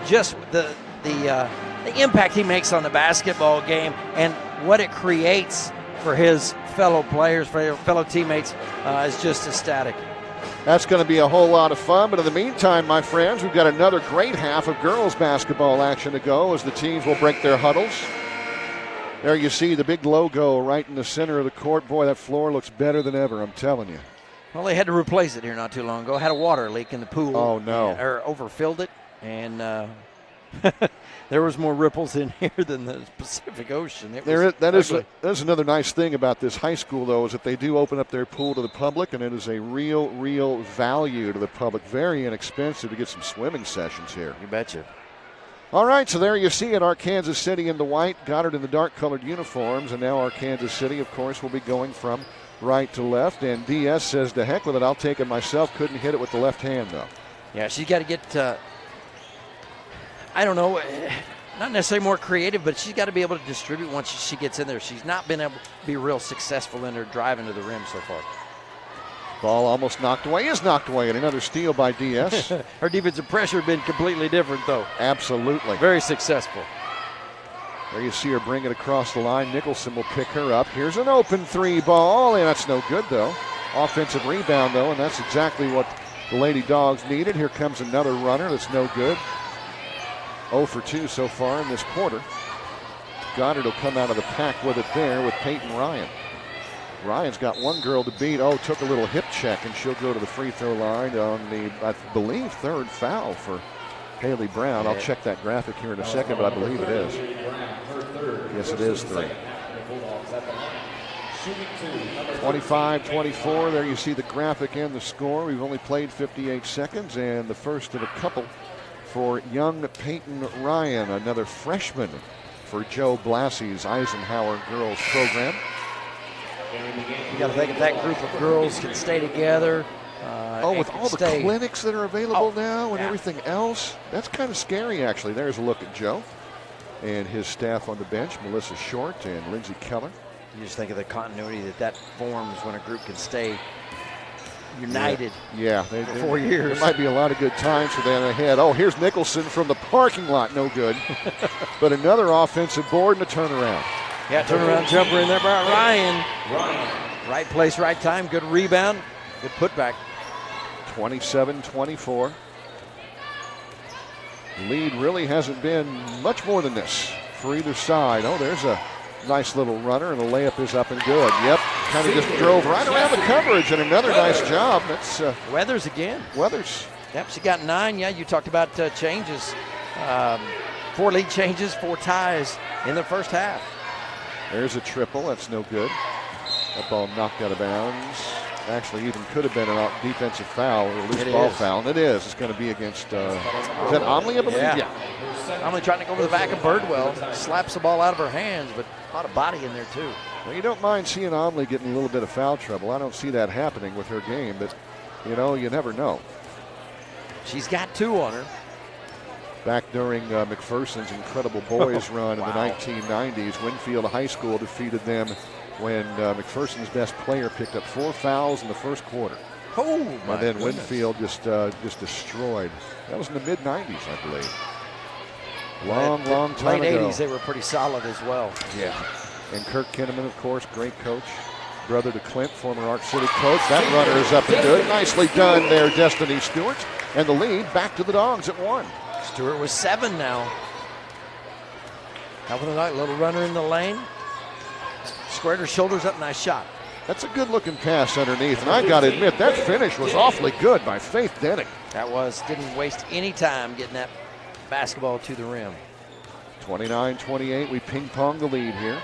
just the impact he makes on the basketball game and what it creates for his fellow players, for his fellow teammates, is just ecstatic. That's going to be a whole lot of fun. But in the meantime, my friends, we've got another great half of girls basketball action to go as the teams will break their huddles. There you see the big logo right in the center of the court. Boy, that floor looks better than ever, I'm telling you. Well, they had to replace it here not too long ago. Had a water leak in the pool. Oh, no. Or overfilled it, and there was more ripples in here than the Pacific Ocean. That is another nice thing about this high school, though, is that they do open up their pool to the public, and it is a real value to the public. Very inexpensive to get some swimming sessions here. You betcha. All right, so there you see it, our Kansas City in the white, Goddard in the dark-colored uniforms, and now our Kansas City, of course, will be going from right to left, and DS says, to heck with it, I'll take it myself. Couldn't hit it with the left hand, though. Yeah, she's got to get, I don't know, not necessarily more creative, but she's got to be able to distribute once she gets in there. She's not been able to be real successful in her driving to the rim so far. Ball almost knocked away, is knocked away, and another steal by DS. Her defensive pressure had been completely different, though. Absolutely. Very successful. There you see her bring it across the line. Nicholson will pick her up. Here's an open three ball, and that's no good, though. Offensive rebound, though, and that's exactly what the Lady Dogs needed. Here comes another runner that's no good. 0 for 2 so far in this quarter. Goddard will come out of the pack with it there with Peyton Ryan. Ryan's got one girl to beat. Took a little hip check, and she'll go to the free throw line on the, I believe, third foul for Haley Brown. I'll check that graphic here in a second, but I believe it is. Yes, it is 3. 25-24. There you see the graphic and the score. We've only played 58 seconds, and the first of a couple for young Peyton Ryan, another freshman for Joe Blassie's Eisenhower girls program. You got to think if that group of girls can stay together. With all the clinics that are available now and everything else, that's kind of scary, actually. There's a look at Joe and his staff on the bench, Melissa Short and Lindsay Keller. You just think of the continuity that forms when a group can stay united for 4 years. There might be a lot of good times for them ahead. Here's Nicholson from the parking lot, no good. But another offensive board and a turnaround. Yeah, turnaround jumper in there by Ryan. Right place, right time, good rebound, good putback. 27-24. Lead really hasn't been much more than this for either side. There's a nice little runner, and the layup is up and good. Yep, kind of just drove right around the coverage, and another nice job. That's Weathers again. Weathers. Yep, she got 9. Yeah, you talked about changes. 4 lead changes, 4 ties in the first half. There's a triple. That's no good. That ball knocked out of bounds. Actually, even could have been a defensive foul or loose ball foul. And it is. It's going to be against, is that Omley, I believe? Yeah. Omley trying to go over the back of Birdwell. Slaps the ball out of her hands, but a lot of body in there, too. Well, you don't mind seeing Omley getting a little bit of foul trouble. I don't see that happening with her game, but, you know, you never know. She's got 2 on her. Back during McPherson's incredible boys run in the 1990s, Winfield High School defeated them when McPherson's best player picked up 4 fouls in the first quarter. Oh, my And then goodness. Winfield just destroyed. That was in the mid-90s, I believe. Long time late ago. 80s, they were pretty solid as well. Yeah. And Kirk Kinnaman, of course, great coach. Brother to Clint, former Ark City coach. That runner is up and good. Nicely done there, Destiny Stewart. And the lead back to the Dogs at 1. Stewart with 7 now. Helping it out, little runner in the lane. Squared her shoulders up, nice shot. That's a good-looking pass underneath, and I got to admit, that finish was awfully good by Faith Denning. That was, didn't waste any time getting that basketball to the rim. 29-28, we ping-pong the lead here.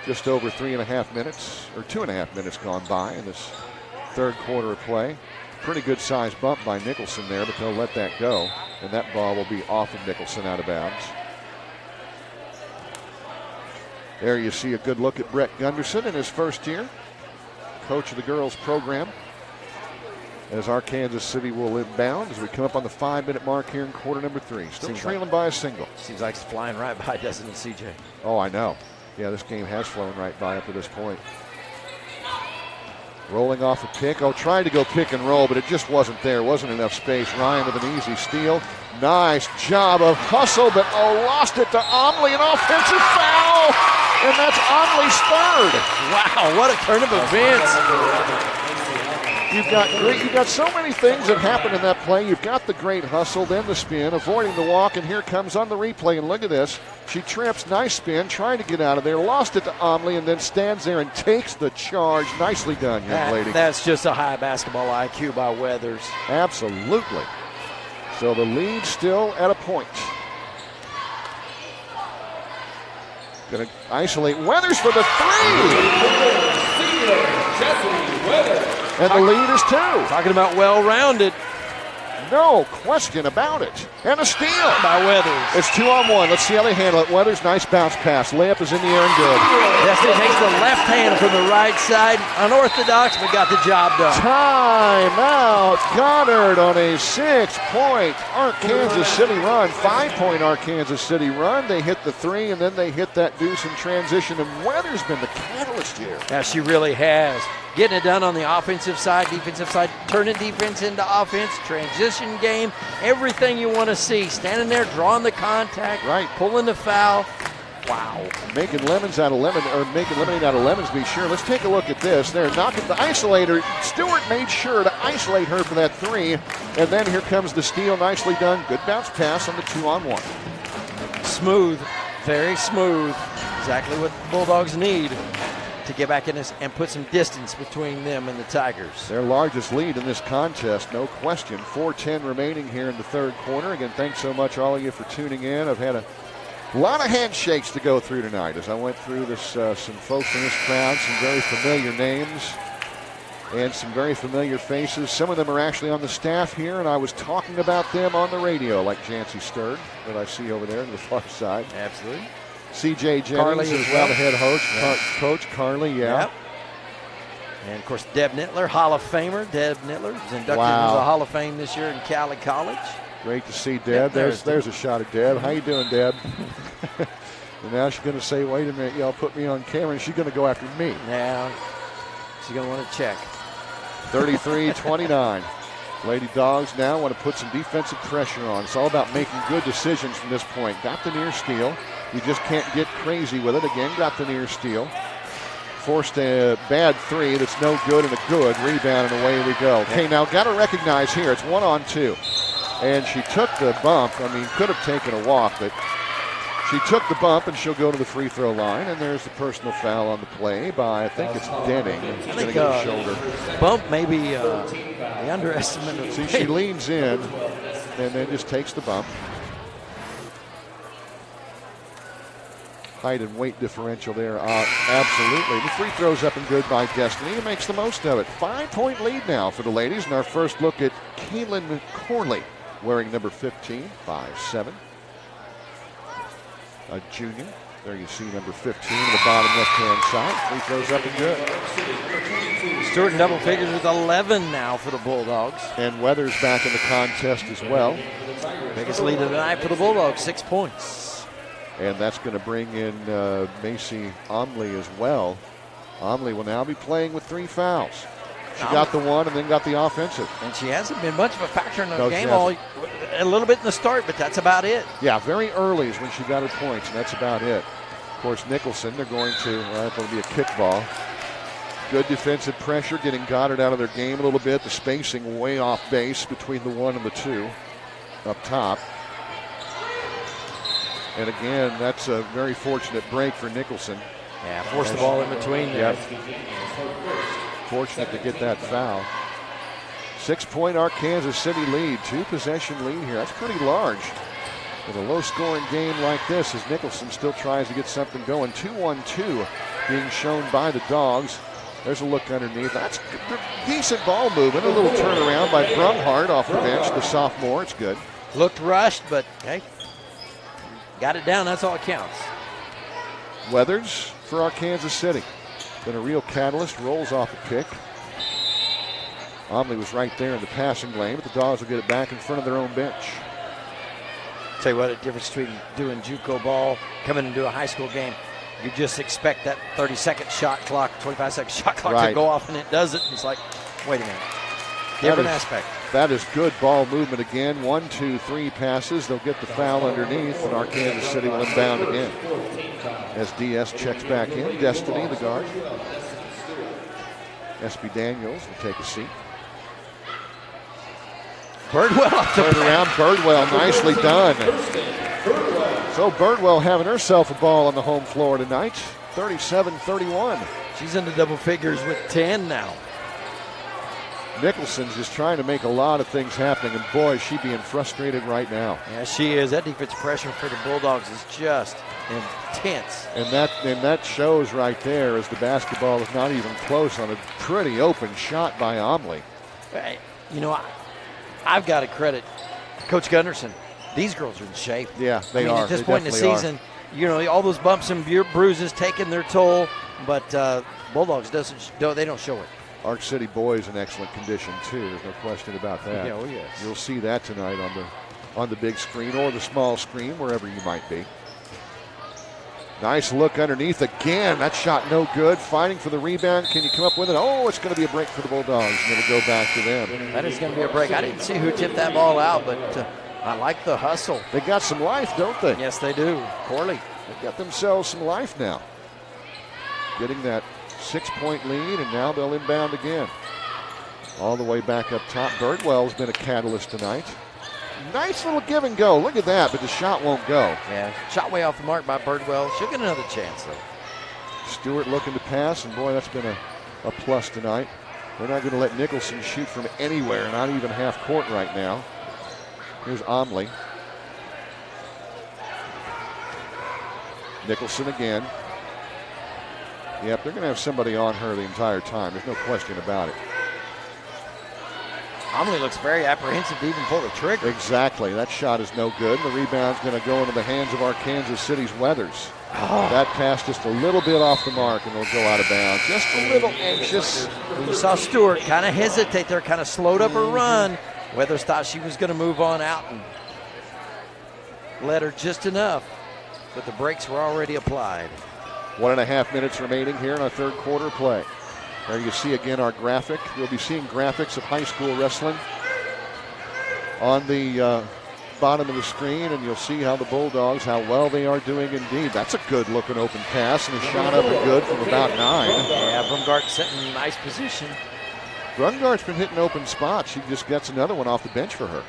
Just over 3.5 minutes, or 2.5 minutes gone by in this third quarter of play. Pretty good size bump by Nicholson there, but they'll let that go. And that ball will be off of Nicholson out of bounds. There you see a good look at Brett Gunderson in his first year. Coach of the girls program. As our Kansas City will inbound as we come up on the 5-minute mark here in quarter number 3. Still Seems trailing by a single. Seems like it's flying right by, doesn't it, CJ? Oh, I know. Yeah, this game has flown right by up to this point. Rolling off a pick. Oh, tried to go pick and roll, but it just wasn't there. Wasn't enough space. Ryan with an easy steal. Nice job of hustle, but lost it to Omley. An offensive foul, and that's Omley's third. Wow, what a turn of events. You've got so many things that happen in that play. You've got the great hustle, then the spin, avoiding the walk, and here comes on the replay. And look at this. She trips, nice spin, trying to get out of there, lost it to Omley, and then stands there and takes the charge. Nicely done, young lady. That's just a high basketball IQ by Weathers. Absolutely. So the lead still at a point. Going to isolate Weathers for the 3. And the lead is 2. Talking about well-rounded. No question about it. And a steal by Weathers. It's 2-on-1. Let's see how they handle it. Weathers, nice bounce pass. Layup is in the air and good. Destiny takes the left hand from the right side. Unorthodox, but got the job done. Timeout. Goddard on a 6-point Kansas City run. 5-point Kansas City run. They hit the 3, and then they hit that deuce in transition. And Weathers been the catalyst here. Yeah, she really has. Getting it done on the offensive side, defensive side, turning defense into offense, transition game, everything you want to see. Standing there, drawing the contact, right, pulling the foul. Wow. Making lemons out of lemon, or making lemonade out of lemons, be sure. Let's take a look at this. They're knocking the isolator. Stewart made sure to isolate her for that 3. And then here comes the steal. Nicely done. Good bounce pass on the 2-on-1. Smooth, very smooth. Exactly what the Bulldogs need to get back in this and put some distance between them and the Tigers. Their largest lead in this contest, no question. 4:10 remaining here in the third quarter. Again, thanks so much, all of you, for tuning in. I've had a lot of handshakes to go through tonight as I went through this. Some folks in this crowd, some very familiar names and some very familiar faces. Some of them are actually on the staff here, and I was talking about them on the radio, like Jancy Sterd, that I see over there to the far side. Absolutely. C.J. Jennings Carly as well, the head coach, Carly, yeah. Yep. And, of course, Deb Nittler, Hall of Famer. Deb Nittler was inducted into the Hall of Fame this year in Cali College. Great to see Deb. Yep, there's a shot of Deb. How you doing, Deb? And now she's going to say, wait a minute, y'all put me on camera, and she's going to go after me. Now, she's going to want to check. 33-29. Lady Dogs now want to put some defensive pressure on. It's all about making good decisions from this point. Got the near steal. You just can't get crazy with it. Again, got the near steal. Forced a bad 3 that's no good and a good rebound, and away we go. Okay, now got to recognize here, it's 1-on-2. And she took the bump. I mean, could have taken a walk, but she took the bump, and she'll go to the free throw line. And there's the personal foul on the play by, I think it's Denning. She's going to get a shoulder. Bump maybe the underestimate of See, she leans in and then just takes the bump. height and weight differential there. Absolutely. The free throw's up and good by Destiny, who makes the most of it. 5-point lead now for the ladies. And our first look at Kaylin Corley, wearing number 15, 5'7". A junior. There you see number 15 on the bottom left-hand side. Free throws up and good. Stewart in double figures with 11 now for the Bulldogs. And Weathers back in the contest as well. Biggest lead of the night for the Bulldogs, 6 points. And that's going to bring in Macy Omley as well. Omley will now be playing with 3 fouls. She got the one and then got the offensive. And she hasn't been much of a factor in the game a little bit in the start, but that's about it. Yeah, very early is when she got her points, and that's about it. Of course, Nicholson, they're going to, it'll be a kickball. Good defensive pressure, getting Goddard out of their game a little bit. The spacing way off base between the 1 and the 2 up top. And again, that's a very fortunate break for Nicholson. Yeah, force the ball in between there. Fortunate to get that foul. 6-point Kansas City lead, 2-possession lead here. That's pretty large with a low-scoring game like this as Nicholson still tries to get something going. 2-1-2 being shown by the Dogs. There's a look underneath. That's decent ball movement. A little turnaround by Brumhart off the bench, the sophomore. It's good. Looked rushed, but hey, got it down. That's all that counts. Weathers for Kansas City. Been a real catalyst, rolls off a pick. Omley was right there in the passing lane, but the Dogs will get it back in front of their own bench. Tell you what, a difference between doing JUCO ball, coming into a high school game. You just expect that 30-second shot clock, 25-second shot clock to go off, and it doesn't. It's like, wait a minute. Different aspect. That is good ball movement again. 1, 2, 3 passes. They'll get the foul underneath, and Kansas City will inbound again. As DS checks back in, Destiny, the guard. SB Daniels will take a seat. Birdwell off the turn around. Birdwell, nicely done. So Birdwell having herself a ball on the home floor tonight. 37-31. She's into double figures with 10 now. Nicholson's just trying to make a lot of things happening, and boy, is she being frustrated right now. Yeah, she is. That defensive pressure for the Bulldogs is just intense. And that shows right there as the basketball is not even close on a pretty open shot by Omley. You know, I've got to credit Coach Gunderson. These girls are in shape. Yeah, they are. At this point in the season, you know, all those bumps and bruises taking their toll, but Bulldogs they don't show it. Arc City boys in excellent condition too. There's no question about that. Yeah, oh yes. You'll see that tonight on the big screen or the small screen, wherever you might be. Nice look underneath again. That shot no good. Fighting for the rebound. Can you come up with it? Oh, it's going to be a break for the Bulldogs, and it'll go back to them. That is going to be a break. I didn't see who tipped that ball out, but I like the hustle. They got some life, don't they? Yes, they do. Corley. They've got themselves some life now. Getting that 6-point lead, and now they'll inbound again. All the way back up top. Birdwell's been a catalyst tonight. Nice little give and go. Look at that, but the shot won't go. Yeah, shot way off the mark by Birdwell. She'll get another chance, though. Stewart looking to pass, and boy, that's been a plus tonight. They're not going to let Nicholson shoot from anywhere, not even half court right now. Here's Omley. Nicholson again. Yep, they're going to have somebody on her the entire time. There's no question about it. Omley looks very apprehensive to even pull the trigger. Exactly. That shot is no good. The rebound's going to go into the hands of Kansas City's Weathers. That pass just a little bit off the mark, and it'll go out of bounds. Just a little anxious. You saw Stewart kind of hesitate there, kind of slowed up her run. Weathers thought she was going to move on out and let her just enough, but the brakes were already applied. 1.5 minutes remaining here in our third quarter play. There you see again our graphic. We'll be seeing graphics of high school wrestling on the bottom of the screen, and you'll see how the Bulldogs, how well they are doing indeed. That's a good looking open pass, and a shot up and good from about 9. Yeah, Brumgart sitting in a nice position. Brungart's been hitting open spots. She just gets another one off the bench for her.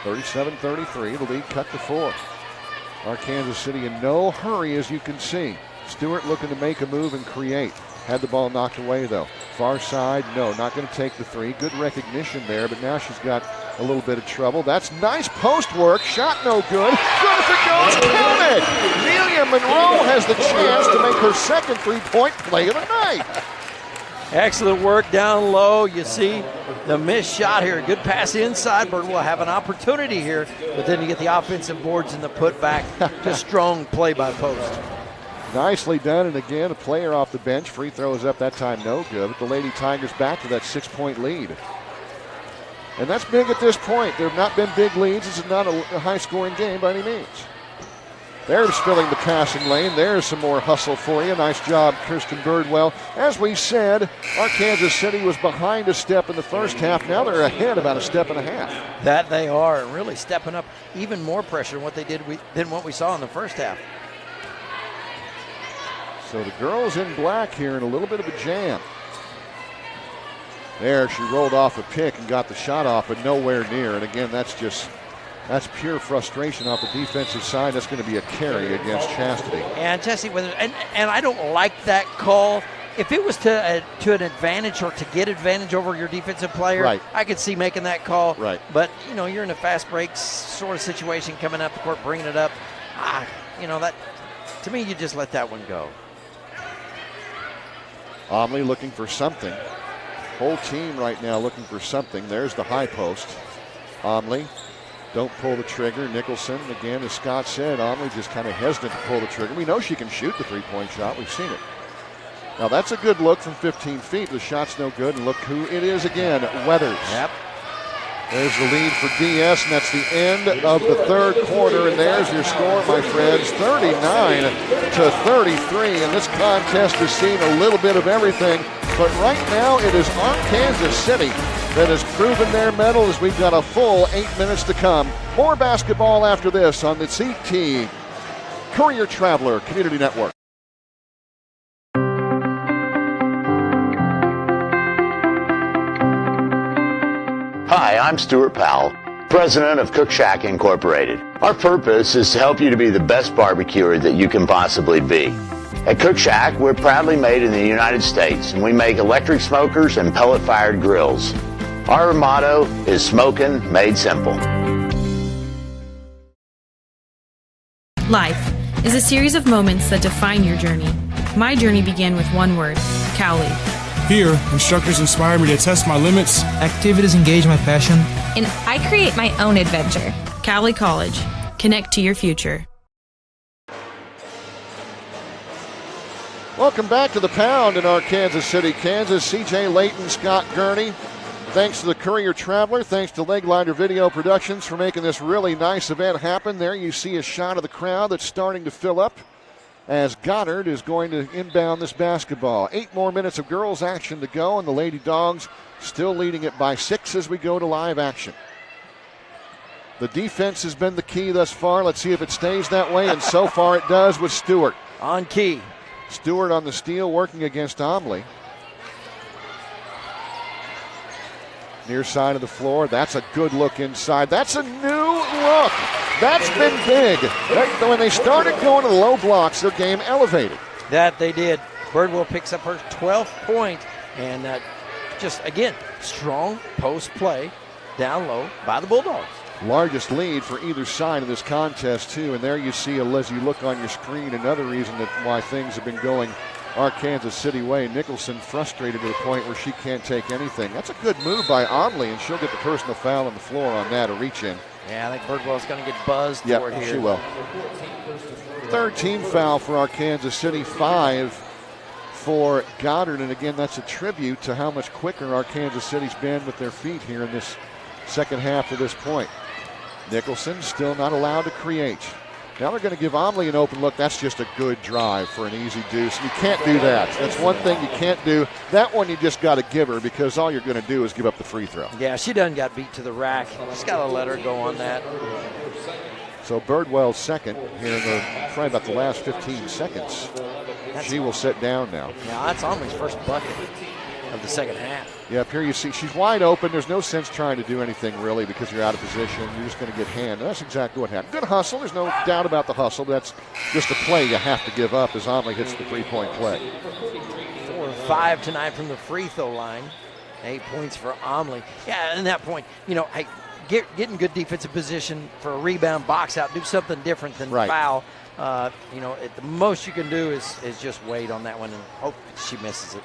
37-33, the lead cut to 4. Kansas City in no hurry, as you can see. Stewart looking to make a move and create. Had the ball knocked away, though. Far side, no, not going to take the 3. Good recognition there, but now she's got a little bit of trouble. That's nice post work. Shot no good. Good if it goes. Counted. Amelia Monroe has the chance to make her second three-point play of the night. Excellent work down low. You see the missed shot here. Good pass inside. Bird will have an opportunity here, but then you get the offensive boards and the putback. Just strong play by Post. Nicely done, and again, a player off the bench. Free throws up that time, no good. But the Lady Tigers back to that 6-point lead. And that's big at this point. There have not been big leads. This is not a high-scoring game by any means. There's filling the passing lane. There's some more hustle for you. Nice job, Kirsten Birdwell. As we said, our Kansas City was behind a step in the first half. Now they're ahead about a step and a half. That they are, really stepping up even more pressure than what they did than what we saw in the first half. So the girls in black here in a little bit of a jam. There, she rolled off a pick and got the shot off, but nowhere near. And again, that's pure frustration off the defensive side. That's going to be a carry against Chastity. And Chastity, and I don't like that call. If it was to an advantage or to get advantage over your defensive player, right, I could see making that call. Right. But, you're in a fast break sort of situation coming up the court, bringing it up. That, to me, you just let that one go. Omley looking for something. Whole team right now looking for something. There's the high post. Omley, don't pull the trigger. Nicholson, again, as Scott said, Omley just kind of hesitant to pull the trigger. We know she can shoot the three-point shot. We've seen it. Now that's a good look from 15 feet. The shot's no good, and look who it is again, Weathers. Yep. There's the lead for DS, and that's the end of the third quarter. And there's your score, my friends, 39-33. And this contest has seen a little bit of everything. But right now, it is our Kansas City that has proven their mettle as we've got a full 8 minutes to come. More basketball after this on the CT Courier Traveler Community Network. Hi, I'm Stuart Powell, president of Cook Shack Incorporated. Our purpose is to help you to be the best barbecuer that you can possibly be. At Cook Shack, we're proudly made in the United States, and we make electric smokers and pellet-fired grills. Our motto is smoking made simple. Life is a series of moments that define your journey. My journey began with one word, Cowley. Here, instructors inspire me to test my limits. Activities engage my passion. And I create my own adventure. Cowley College. Connect to your future. Welcome back to the Pound in our Kansas City, Kansas. CJ Layton, Scott Gurney. Thanks to the Courier Traveler. Thanks to Legliner Video Productions for making this really nice event happen. There you see a shot of the crowd that's starting to fill up as Goddard is going to inbound this basketball. 8 more minutes of girls action to go, and the Lady Dogs still leading it by 6 as we go to live action. The defense has been the key thus far. Let's see if it stays that way, and so far it does with Stewart. On key. Stewart on the steal working against Omley. Near side of the floor. That's a good look inside. That's a new look. That's been big. When they started going to the low blocks, their game elevated. That they did. Birdwell picks up her 12th point, and just, again, strong post play down low by the Bulldogs. Largest lead for either side of this contest, too. And there you see, as you look on your screen, another reason why things have been going our Kansas City way. Nicholson frustrated to the point where she can't take anything. That's a good move by Omley, and she'll get the personal foul on the floor on that, a reach in. Yeah, I think Birdwell's going to get buzzed for it here. She will. Third team foul for our Kansas City, 5 for Goddard. And again, that's a tribute to how much quicker our Kansas City's been with their feet here in this second half to this point. Nicholson still not allowed to create. Now they're going to give Omley an open look. That's just a good drive for an easy deuce. And you can't do that. That's one thing you can't do. That one you just got to give her, because all you're going to do is give up the free throw. Yeah, she done got beat to the rack. Just got to let her go on that. So Birdwell's second here in probably about the last 15 seconds. She will sit down now. Yeah, that's Omley's first bucket of the second half. Yeah, up here you see she's wide open. There's no sense trying to do anything really because you're out of position. You're just going to get hand. And that's exactly what happened. Good hustle. There's no doubt about the hustle. That's just a play you have to give up as Omley hits the three-point play. 4 of 5 tonight from the free throw line. 8 points for Omley. Yeah, and that point, getting good defensive position for a rebound, box out, do something different than foul. At the most you can do is just wait on that one and hope she misses it.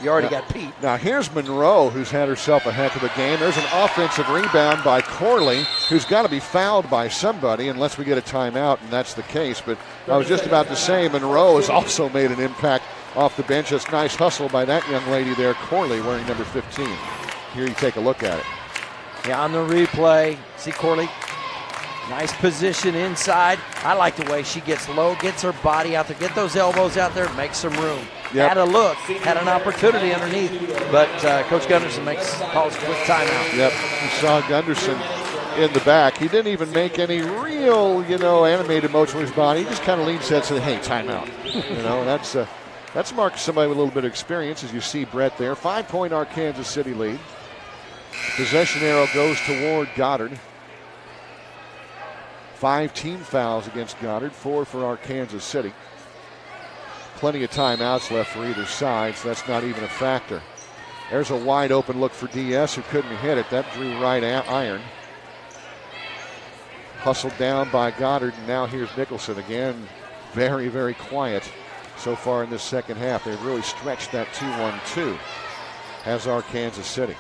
You already got Pete. Now here's Monroe, who's had herself a heck of a game. There's an offensive rebound by Corley, who's got to be fouled by somebody unless we get a timeout, and that's the case. But I was just about to say, Monroe has also made an impact off the bench. It's nice hustle by that young lady there, Corley, wearing number 15. Here you take a look at it. Yeah, on the replay, see Corley, nice position inside. I like the way she gets low, gets her body out there, get those elbows out there, make some room. Yep. Had a look, had an opportunity underneath, but Coach Gunderson calls a quick timeout. Yep, you saw Gunderson in the back. He didn't even make any real, animated motion with his body. He just kind of leans that and said, hey, timeout. That's marked somebody with a little bit of experience, as you see Brett there. 5-point our Kansas City lead. Possession arrow goes toward Goddard. 5 team fouls against Goddard, 4 for our Kansas City. Plenty of timeouts left for either side, so that's not even a factor. There's a wide open look for DS, who couldn't hit it. That drew right iron. Hustled down by Goddard, and now here's Nicholson again. Very, very quiet so far in this second half. They've really stretched that 2-1-2, as our Kansas City.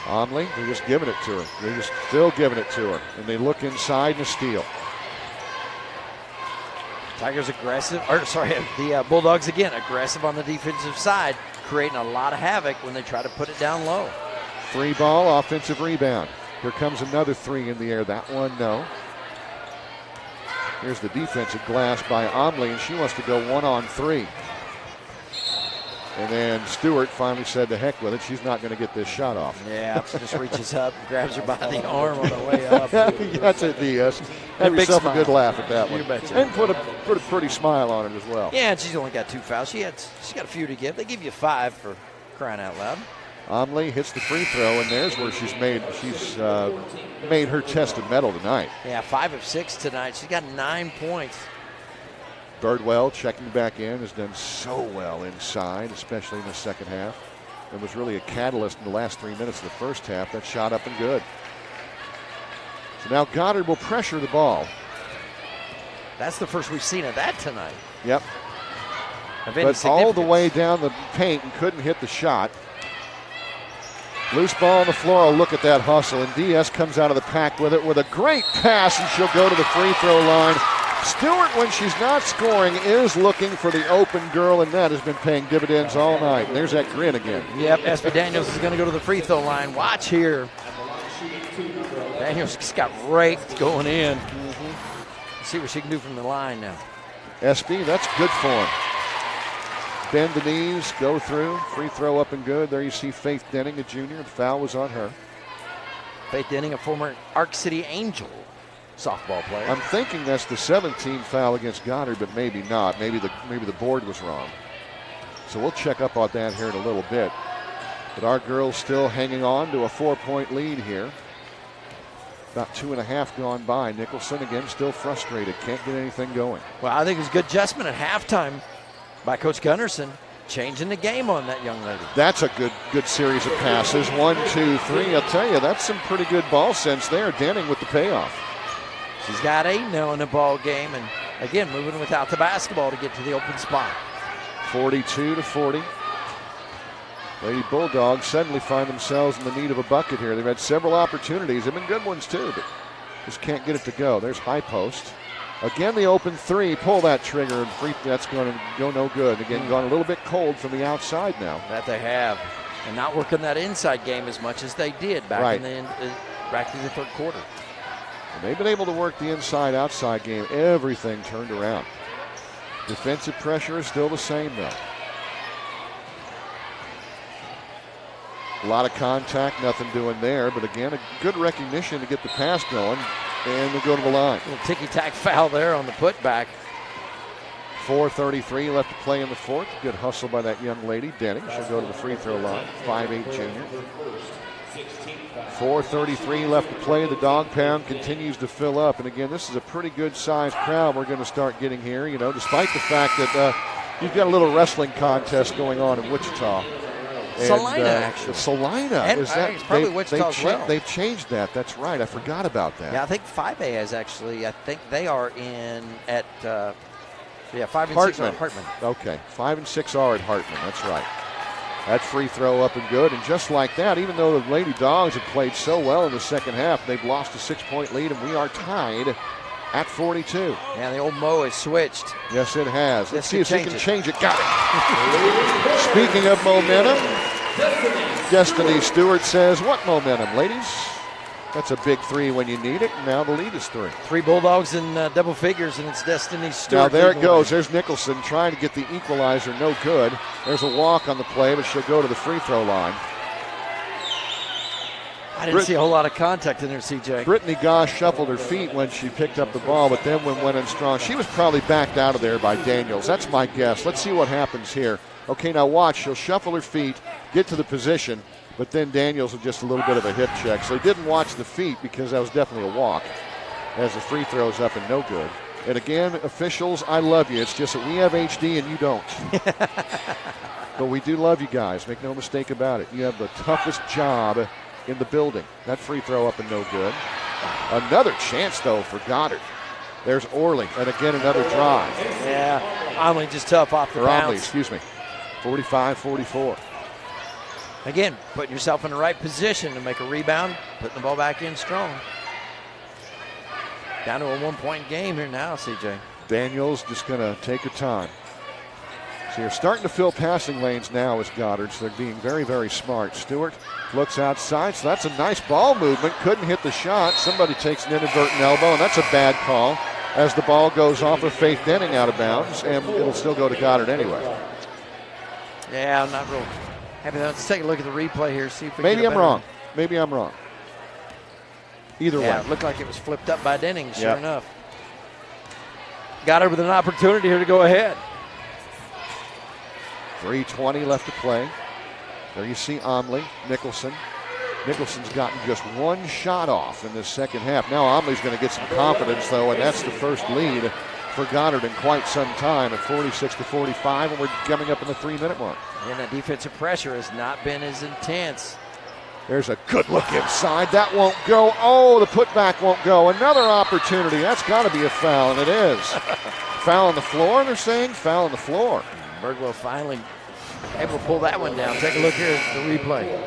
Omley, they're just giving it to her. They're just still giving it to her. And they look inside and a steal. Tigers aggressive, the Bulldogs again aggressive on the defensive side, creating a lot of havoc when they try to put it down low. 3-ball, offensive rebound. Here comes another 3 in the air. That one, no. Here's the defensive glass by Omley, and she wants to go 1-on-3. And then Stewart finally said to heck with it. She's not going to get this shot off. Yeah, just reaches up and grabs her by the arm on the way up. That's it, DS. Have yourself a good laugh at that one. You betcha. And put a pretty smile on it as well. Yeah, and she's only got 2 fouls. She's got a few to give. They give you 5 for crying out loud. Omley hits the free throw, and there's where she's made her tested metal tonight. Yeah, 5 of 6 tonight. She's got 9 points. Birdwell checking back in, has done so well inside, especially in the second half. It was really a catalyst in the last 3 minutes of the first half. That shot up and good. So now Goddard will pressure the ball. That's the first we've seen of that tonight. Yep. But all the way down the paint and couldn't hit the shot. Loose ball on the floor. Oh, look at that hustle. And DS comes out of the pack with it with a great pass, and she'll go to the free throw line. Stewart, when she's not scoring, is looking for the open girl, and that has been paying dividends all night. And there's that grin again. Yep, SB Daniels is going to go to the free throw line. Watch here. Daniels just got raked going in. See what she can do from the line now. SB, that's good form. Bend the knees, go through, free throw up and good. There you see Faith Denning, a junior. The foul was on her. Faith Denning, a former Arc City Angel softball player. I'm thinking that's the 17th foul against Goddard, but maybe not. Maybe the board was wrong. So we'll check up on that here in a little bit. But our girls still hanging on to a 4-point lead here. About 2.5 gone by. Nicholson again still frustrated. Can't get anything going. Well, I think it was a good adjustment at halftime by Coach Gunderson, changing the game on that young lady. That's a good series of passes. 1, 2, 3. I'll tell you, that's some pretty good ball sense there. Denning with the payoff. She's got 8 now in the ball game, and again, moving without the basketball to get to the open spot. 42-40. Lady Bulldogs suddenly find themselves in the need of a bucket here. They've had several opportunities. They've been good ones too, but just can't get it to go. There's high post. Again, the open 3. Pull that trigger, and that's going to go no good. Again, gone a little bit cold from the outside now. That they have, and not working that inside game as much as they did back back in the third quarter. And they've been able to work the inside-outside game. Everything turned around. Defensive pressure is still the same, though. A lot of contact, nothing doing there. But again, a good recognition to get the pass going. And they'll go to the line. A little ticky-tack foul there on the putback. 4:33 left to play in the fourth. Good hustle by that young lady, Denning. She'll go to the free throw line. 5'8" junior. 4:33 left to play. The dog pound continues to fill up. And again, this is a pretty good-sized crowd we're going to start getting here, despite the fact that you've got a little wrestling contest going on in Wichita. Salina, actually. Salina. And Is that, it's probably Wichita as well. They've changed that. That's right. I forgot about that. Yeah, I think 5A is actually, I think they are at 5 and 6 are at Hartman. Okay, 5 and 6 are at Hartman. That's right. That free throw up and good. And just like that, even though the Lady Dogs have played so well in the second half, they've lost a 6-point lead, and we are tied at 42. Yeah, the old Mo has switched. Yes, it has. Let's see if he can change it. Got it. Speaking of momentum, Destiny Stewart says, what momentum, ladies? That's a big 3 when you need it. Now the lead is 3. 3 Bulldogs in double figures, and it's Destiny Stewart. Now there it goes. There's Nicholson trying to get the equalizer. No good. There's a walk on the play, but she'll go to the free throw line. I didn't see a whole lot of contact in there, CJ. Brittany Goss shuffled her feet when she picked up the ball, but then went in strong. She was probably backed out of there by Daniels. That's my guess. Let's see what happens here. Okay, now watch. She'll shuffle her feet, get to the position, but then Daniels with just a little bit of a hip check. So he didn't watch the feet because that was definitely a walk as the free throw's up and no good. And again, officials, I love you. It's just that we have HD and you don't. But we do love you guys. Make no mistake about it. You have the toughest job in the building. That free throw up and no good. Another chance, though, for Goddard. There's Orley, and again, another drive. Yeah, Omley just tough off the bounce. Omley, excuse me. 45-44. Again, putting yourself in the right position to make a rebound, putting the ball back in strong. Down to a 1-point game here now, CJ. Daniels just going to take her time. So you're starting to fill passing lanes now as Goddard, so they're being very, very smart. Stewart looks outside, so that's a nice ball movement. Couldn't hit the shot. Somebody takes an inadvertent elbow, and that's a bad call as the ball goes off of Faith Denning out of bounds, and it'll still go to Goddard anyway. Yeah, I'm not real happy. Let's take a look at the replay here, see if we Maybe I'm wrong. Maybe I'm wrong. Either way. It looked like it was flipped up by Denning, sure enough. Goddard with an opportunity here to go ahead. 3:20 left to play. There you see Omley, Nicholson. Nicholson's gotten just one shot off in this second half. Now Omley's going to get some confidence, though, and that's the first lead for Goddard in quite some time at 46-45, and we're coming up in the 3-minute mark. And that defensive pressure has not been as intense. There's a good look inside. That won't go. Oh, the putback won't go. Another opportunity. That's got to be a foul, and it is. Foul on the floor, they're saying? Foul on the floor. Birdwell finally able to pull that one down. Take a look here at the replay.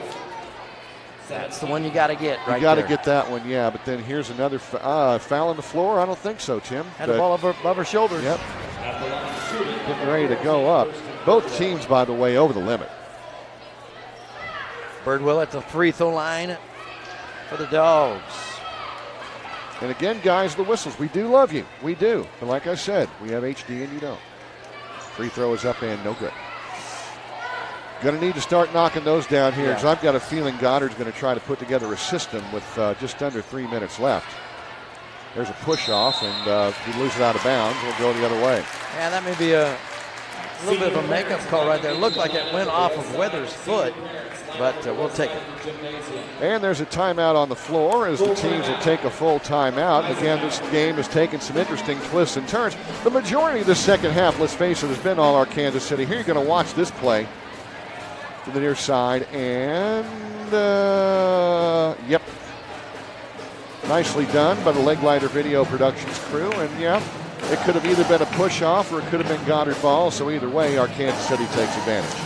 That's the one you got to get right there. You got to get that one, yeah. But then here's another foul on the floor. I don't think so, Tim. Had the ball above her shoulders. Yep. Getting ready to go up. Both teams, by the way, over the limit. Birdwell at the free throw line for the Dogs. And again, guys, the whistles. We do love you. We do. But like I said, we have HD and you don't. Free throw is up and no good. Going to need to start knocking those down here because I've got a feeling Goddard's going to try to put together a system with just under 3 minutes left. There's a push off, and if you lose it out of bounds, we'll go the other way. Yeah, that may be a little bit of a makeup call right there. It looked like it went off of Weathers' foot, but we'll take it. And there's a timeout on the floor as the teams will take a full timeout. Again, this game has taken some interesting twists and turns. The majority of the second half, let's face it, has been all our Kansas City. Here you're going to watch this play to the near side, and yep. Nicely done by the Leg Lighter Video Productions crew, and yeah, it could have either been a push-off or it could have been Goddard ball, so either way, our Kansas City takes advantage.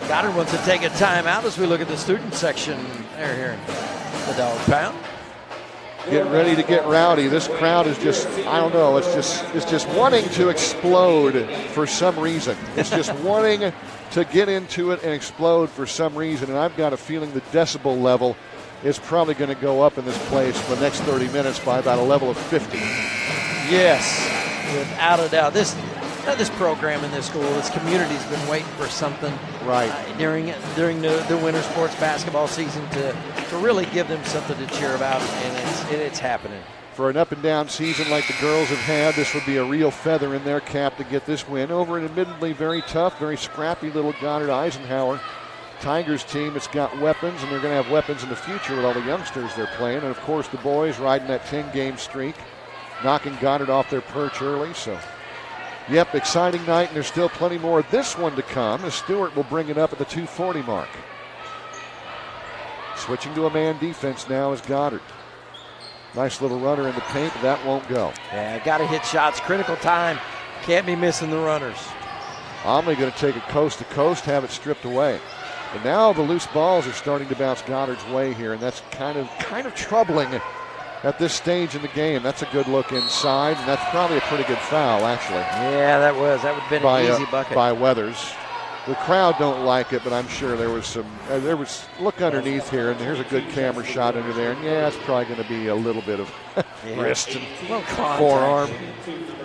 Goddard wants to take a timeout as we look at the student section there here in the Dog Pound. Getting ready to get rowdy. This crowd is just, I don't know, it's just wanting to explode for some reason. It's just wanting to get into it and explode for some reason, and I've got a feeling the decibel level is probably going to go up in this place for the next 30 minutes by about a level of 50. Yes, without a doubt. This program in this school, this community's been waiting for something right during the winter sports basketball season to really give them something to cheer about, and it's happening. For an up-and-down season like the girls have had, this would be a real feather in their cap to get this win over an admittedly very tough, very scrappy little Goddard Eisenhower Tigers team. It's got weapons, and they're going to have weapons in the future with all the youngsters they're playing. And, of course, the boys riding that 10-game streak, knocking Goddard off their perch early. So Yep, exciting night, and there's still plenty more of this one to come as Stewart will bring it up at the 2:40 mark. Switching to a man defense now is Goddard. Nice little runner in the paint, but that won't go. Yeah, got to hit shots. Critical time. Can't be missing the runners. Omley going to take it coast to coast, have it stripped away. But now the loose balls are starting to bounce Goddard's way here, and that's kind of troubling at this stage in the game. That's a good look inside, and that's probably a pretty good foul, actually. Yeah, that would have been an easy bucket. By Weathers. The crowd don't like it, but I'm sure there was look underneath here, and here's a good camera shot under there, and yeah, it's probably going to be a little bit of wrist and forearm.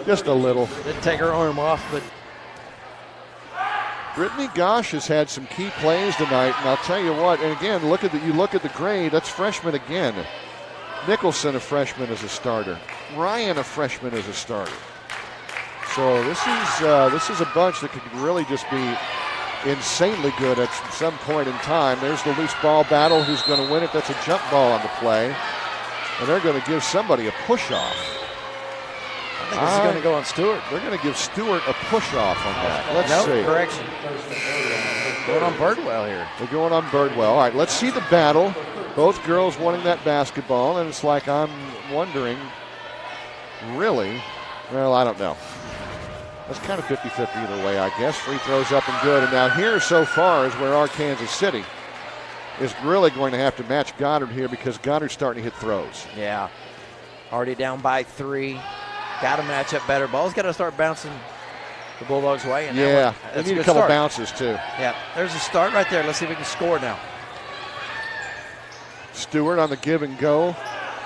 Just a little. Didn't take her arm off, but Brittany Gosh has had some key plays tonight, and I'll tell you what, and again, you look at the grade, that's freshman again. Nicholson, a freshman, as a starter. Ryan, a freshman, as a starter. So this is a bunch that could really just be insanely good at some point in time. There's the loose ball battle. Who's going to win it? That's a jump ball on the play. And they're going to give somebody a push-off. I think this is going to go on Stewart. They're going to give Stewart a push-off on that. Let's see. Correction. Going on Birdwell here. They're going on Birdwell. All right, let's see the battle. Both girls wanting that basketball, and it's like I'm wondering, really? Well, I don't know. That's kind of 50-50 either way, I guess. Free throws up and good. And now here so far is where our Kansas City is really going to have to match Goddard here because Goddard's starting to hit throws. Yeah. Already down by 3. Got to match up better. Ball's got to start bouncing the Bulldogs' way. And yeah, they need a couple bounces too. Yeah, there's a start right there. Let's see if we can score now. Stewart on the give and go.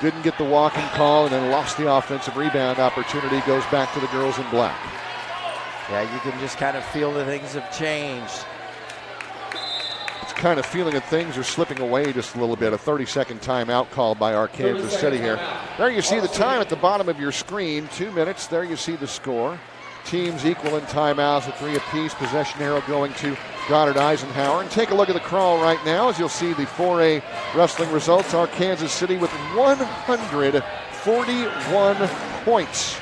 Didn't get the walking call and then lost the offensive rebound opportunity. Goes back to the girls in black. Yeah, you can just kind of feel that things have changed. It's kind of feeling that things are slipping away just a little bit. A 30-second timeout called by our Kansas City here. There you see the time at the bottom of your screen. 2 minutes. There you see the score. Teams equal in timeouts at 3 apiece. Possession arrow going to Goddard Eisenhower. And take a look at the crawl right now as you'll see the 4A wrestling results. Our Kansas City with 141 points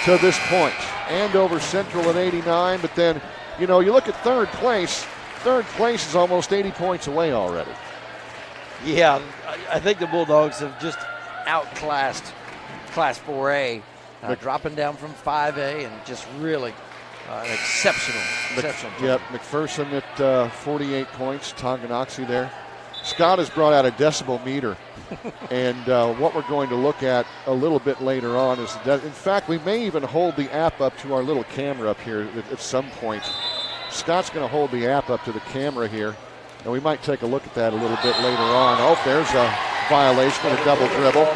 to this point. Andover Central at 89, but then, you look at third place. Third place is almost 80 points away already. Yeah, I think the Bulldogs have just outclassed Class 4A, dropping down from 5A and just really an exceptional. Yep, McPherson at 48 points, Tonganoxie there. Scott has brought out a decibel meter. And what we're going to look at a little bit later on is that, in fact, we may even hold the app up to our little camera up here at some point. Scott's going to hold the app up to the camera here, and we might take a look at that a little bit later on. Oh, there's a violation of a double dribble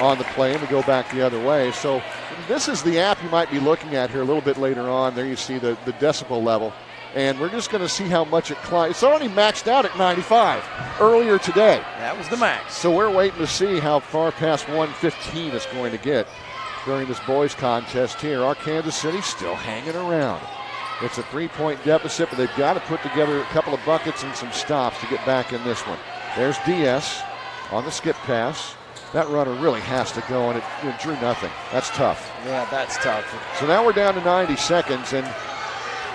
on the play, and we go back the other way. So this is the app you might be looking at here a little bit later on. There you see the decibel level. And we're just going to see how much it climbs. It's already maxed out at 95 earlier today. That was the max. So we're waiting to see how far past 115 it's going to get during this boys contest here. Our Kansas City still hanging around. It's a 3-point deficit, but they've got to put together a couple of buckets and some stops to get back in this one. There's DS on the skip pass. That runner really has to go, and it drew nothing. That's tough. Yeah, that's tough. So now we're down to 90 seconds, and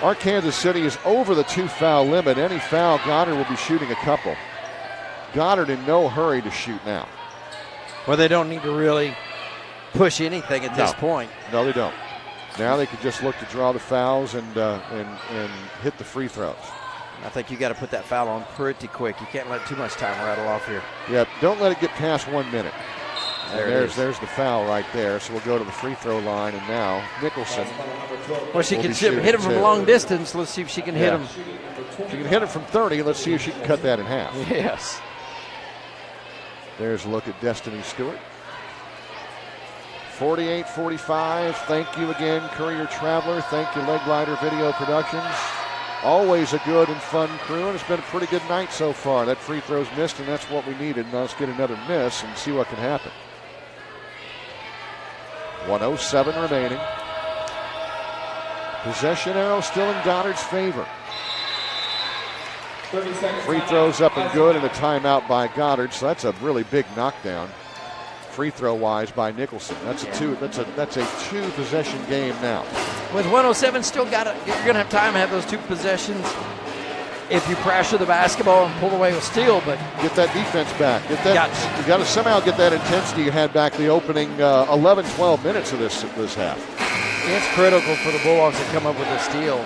our Kansas City is over the 2-foul limit. Any foul, Goddard will be shooting a couple. Goddard in no hurry to shoot now. Well, they don't need to really push anything at this point. No, they don't. Now they could just look to draw the fouls and hit the free throws. I think you got to put that foul on pretty quick. You can't let too much time rattle off here. Yeah, don't let it get past 1 minute. There's the foul right there. So we'll go to the free throw line, and now Nicholson. Well, she can hit him from long distance. Let's see if she can hit him. She can hit it from 30. Let's see if she can cut that in half. Yes. There's a look at Destiny Stewart. 48-45. Thank you again, Courier Traveler. Thank you, Leg Glider Video Productions. Always a good and fun crew, and it's been a pretty good night so far. That free throw's missed, and that's what we needed. Now let's get another miss and see what can happen. 1:07 remaining. Possession arrow still in Goddard's favor. Free throws up and good, and a timeout by Goddard, so that's a really big knockdown. free throw wise by Nicholson. That's a two possession game now. With 107, still got it. You're going to have time to have those two possessions if you pressure the basketball and pull away with steal. But get that defense back. You got to somehow get that intensity you had back the opening 11, 12 minutes of this half. It's critical for the Bulldogs to come up with a steal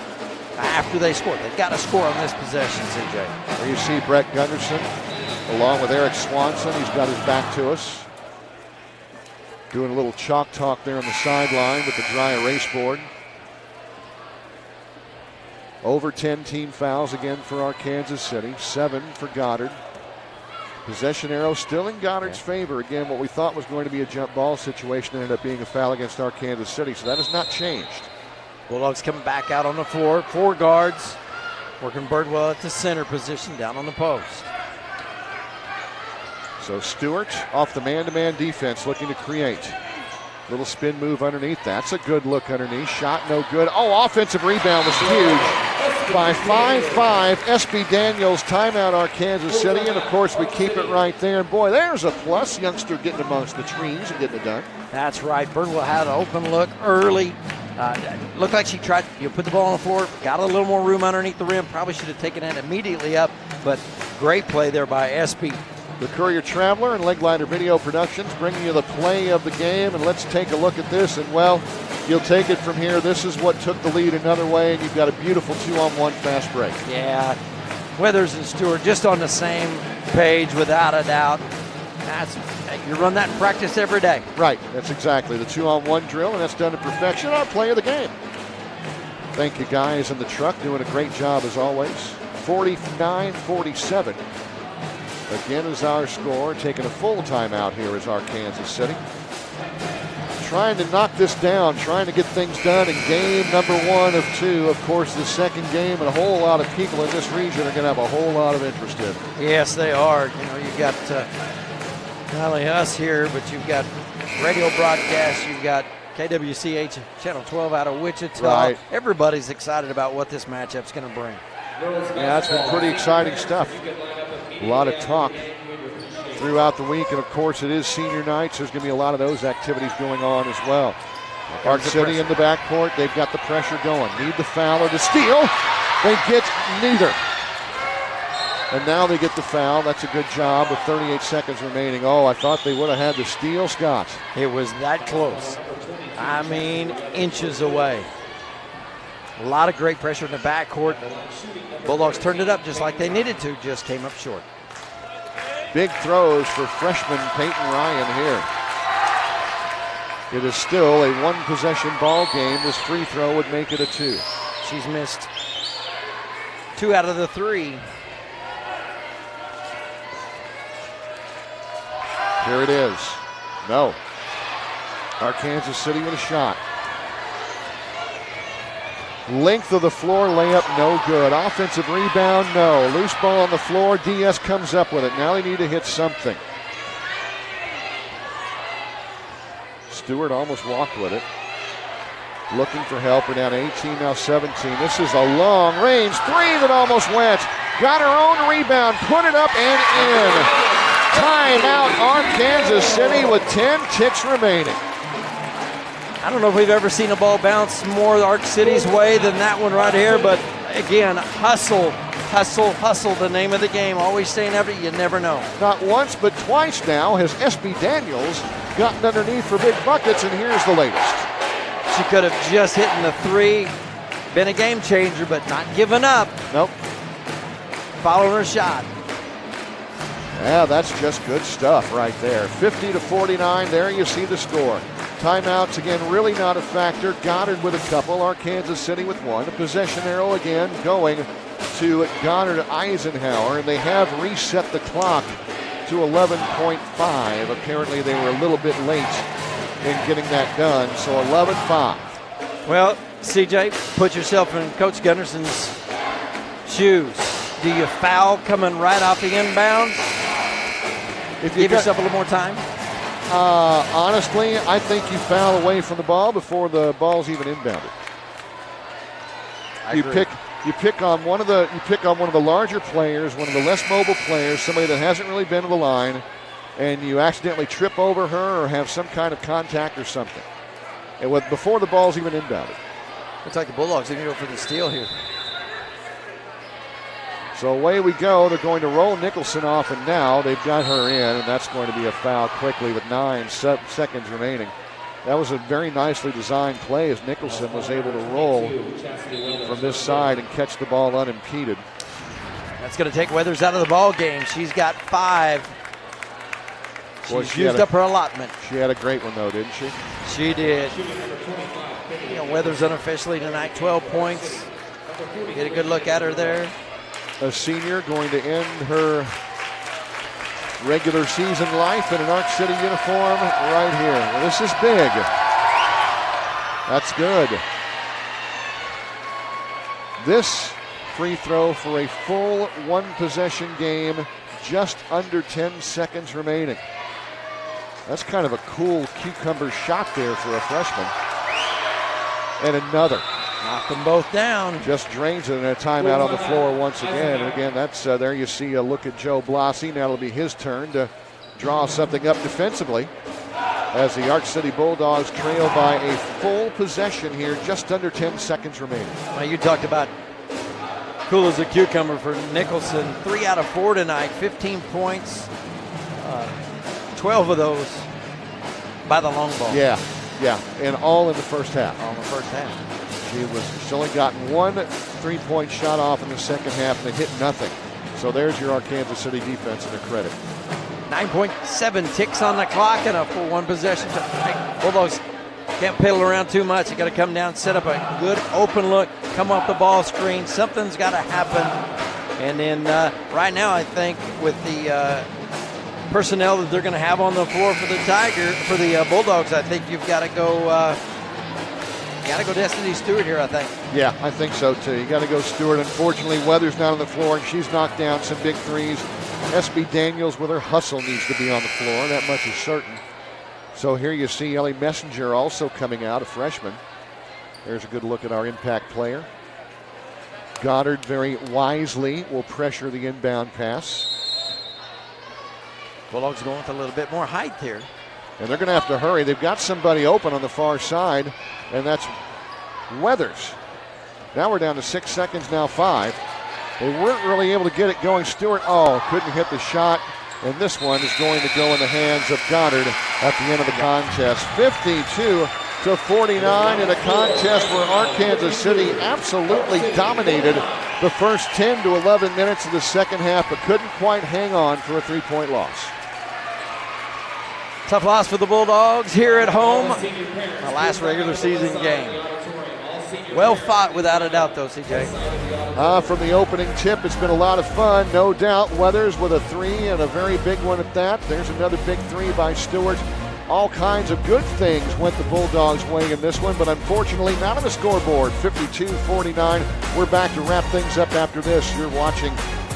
after they score. They've got to score on this possession, CJ. There you see Brett Gunderson along with Eric Swanson. He's got his back to us. Doing a little chalk talk there on the sideline with the dry erase board. Over 10 team fouls again for our Kansas City. 7 for Goddard. Possession arrow still in Goddard's favor. Again, what we thought was going to be a jump ball situation ended up being a foul against our Kansas City, so that has not changed. Bulldogs coming back out on the floor. 4 guards. Working Birdwell at the center position down on the post. So Stewart off the man-to-man defense looking to create. Little spin move underneath. That's a good look underneath. Shot no good. Oh, offensive rebound was huge by 5'5". SB Daniels, timeout our Kansas City. And, of course, we keep it right there. And, boy, there's a plus. Youngster getting amongst the trees and getting it done. That's right. Birdwell had an open look early. Looked like she tried to put the ball on the floor. Got a little more room underneath the rim. Probably should have taken it immediately up. But great play there by SB. The Courier Traveler and Legliner Video Productions bringing you the play of the game. And let's take a look at this. And, well, you'll take it from here. This is what took the lead another way. And you've got a beautiful 2-on-1 fast break. Yeah. Weathers and Stewart just on the same page without a doubt. You run that in practice every day. Right. That's exactly the 2-on-1 drill. And that's done to perfection. Our play of the game. Thank you guys in the truck doing a great job as always. 49-47. Again is our score. Taking a full timeout here is our Kansas City. Trying to knock this down, trying to get things done in game number 1 of 2. Of course, the second game, and a whole lot of people in this region are going to have a whole lot of interest in. Yes, they are. You know, you've got not only us here, but you've got radio broadcasts, you've got KWCH Channel 12 out of Wichita. Right. Everybody's excited about what this matchup's going to bring. Yeah, it's been pretty exciting stuff. A lot of talk throughout the week, and of course it is senior night, so there's going to be a lot of those activities going on as well. Park City in the backcourt, they've got the pressure going. Need the foul or the steal. They get neither. And now they get the foul. That's a good job with 38 seconds remaining. Oh, I thought they would have had the steal, Scott. It was that close. I mean, inches away. A lot of great pressure in the backcourt. Bulldogs turned it up just like they needed to, just came up short. Big throws for freshman Peyton Ryan here. It is still a 1-possession ball game. This free throw would make it a 2. She's missed 2 out of the 3. Here it is. No. Our Kansas City with a shot. Length of the floor layup, no good. Offensive rebound, no. Loose ball on the floor, DS comes up with it. Now they need to hit something. Stewart almost walked with it. Looking for help. We're down 18, now 17. This is a long range 3 that almost went. Got her own rebound, put it up and in. Timeout on Kansas City with 10 ticks remaining. I don't know if we've ever seen a ball bounce more Ark City's way than that one right here, but again, hustle, the name of the game. Always staying after it, you never know. Not once, but twice now has SB Daniels gotten underneath for big buckets, and here's the latest. She could have just hit the 3, been a game changer, but not giving up. Nope. Following her shot. Yeah, that's just good stuff right there. 50-49, there you see the score. Timeouts, again, really not a factor. Goddard with a couple, our Kansas City with 1. A possession arrow again going to Goddard Eisenhower, and they have reset the clock to 11.5. Apparently they were a little bit late in getting that done, so 11-5. Well, CJ, put yourself in Coach Gunderson's shoes. Do you foul coming right off the inbounds? If you give yourself a little more time? Honestly, I think you foul away from the ball before the ball's even inbounded. You pick on one of the larger players, one of the less mobile players, somebody that hasn't really been to the line, and you accidentally trip over her or have some kind of contact or something. And before the ball's even inbounded. Looks like the Bulldogs are going to go for the steal here. So away we go. They're going to roll Nicholson off, and now they've got her in, and that's going to be a foul quickly with 9 seconds remaining. That was a very nicely designed play as Nicholson was able to roll from this side and catch the ball unimpeded. That's going to take Weathers out of the ball game. She's got 5. She's used up her allotment. She had a great one, though, didn't she? She did. Weathers unofficially tonight, 12 points. Get a good look at her there. A senior going to end her regular season life in an Ark City uniform right here. Well, this is big. That's good. This free throw for a full 1-possession game, just under 10 seconds remaining. That's kind of a cool cucumber shot there for a freshman. And another. Knocked them both down. Just drains it, and a timeout on the floor once again. And again, that's there you see a look at Joe Blasi. Now it'll be his turn to draw something up defensively as the Ark City Bulldogs trail by a full possession here, just under 10 seconds remaining. Well, you talked about cool as a cucumber for Nicholson. 3 out of 4 tonight, 15 points, 12 of those by the long ball. Yeah, and all in the first half. All in the first half. She's only gotten 1 3-point shot off in the second half, and they hit nothing. So there's your Arkansas City defense and their credit. 9.7 ticks on the clock and a full 1 possession. Bulldogs can't piddle around too much. You got to come down, set up a good open look, come off the ball screen. Something's got to happen. And then right now, I think with the personnel that they're going to have on the floor for the Bulldogs, I think you've got to go. Got to go Destiny Stewart here, I think. Yeah, I think so too. You got to go Stewart. Unfortunately, Weathers not on the floor, and she's knocked down some big threes. SB Daniels with her hustle needs to be on the floor. That much is certain. So here you see Ellie Messenger also coming out, a freshman. There's a good look at our impact player. Goddard very wisely will pressure the inbound pass. Bulldogs going with a little bit more height here. And they're going to have to hurry. They've got somebody open on the far side, and that's Weathers. Now we're down to 6 seconds, now 5. They weren't really able to get it going. Stewart, couldn't hit the shot. And this one is going to go in the hands of Goddard at the end of the contest. 52-49 in a contest where Arkansas City absolutely dominated the first 10 to 11 minutes of the second half, but couldn't quite hang on for a 3-point loss. Tough loss for the Bulldogs here at home. The last regular season game. Well fought without a doubt though, CJ. From the opening tip, it's been a lot of fun, no doubt. Weathers with a 3 and a very big one at that. There's another big 3 by Stewart. All kinds of good things went the Bulldogs' way in this one, but unfortunately not on the scoreboard. 52-49. We're back to wrap things up after this. You're watching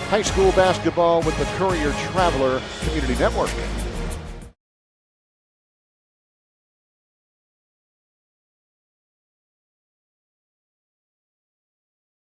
high school basketball with the Courier Traveler Community Network.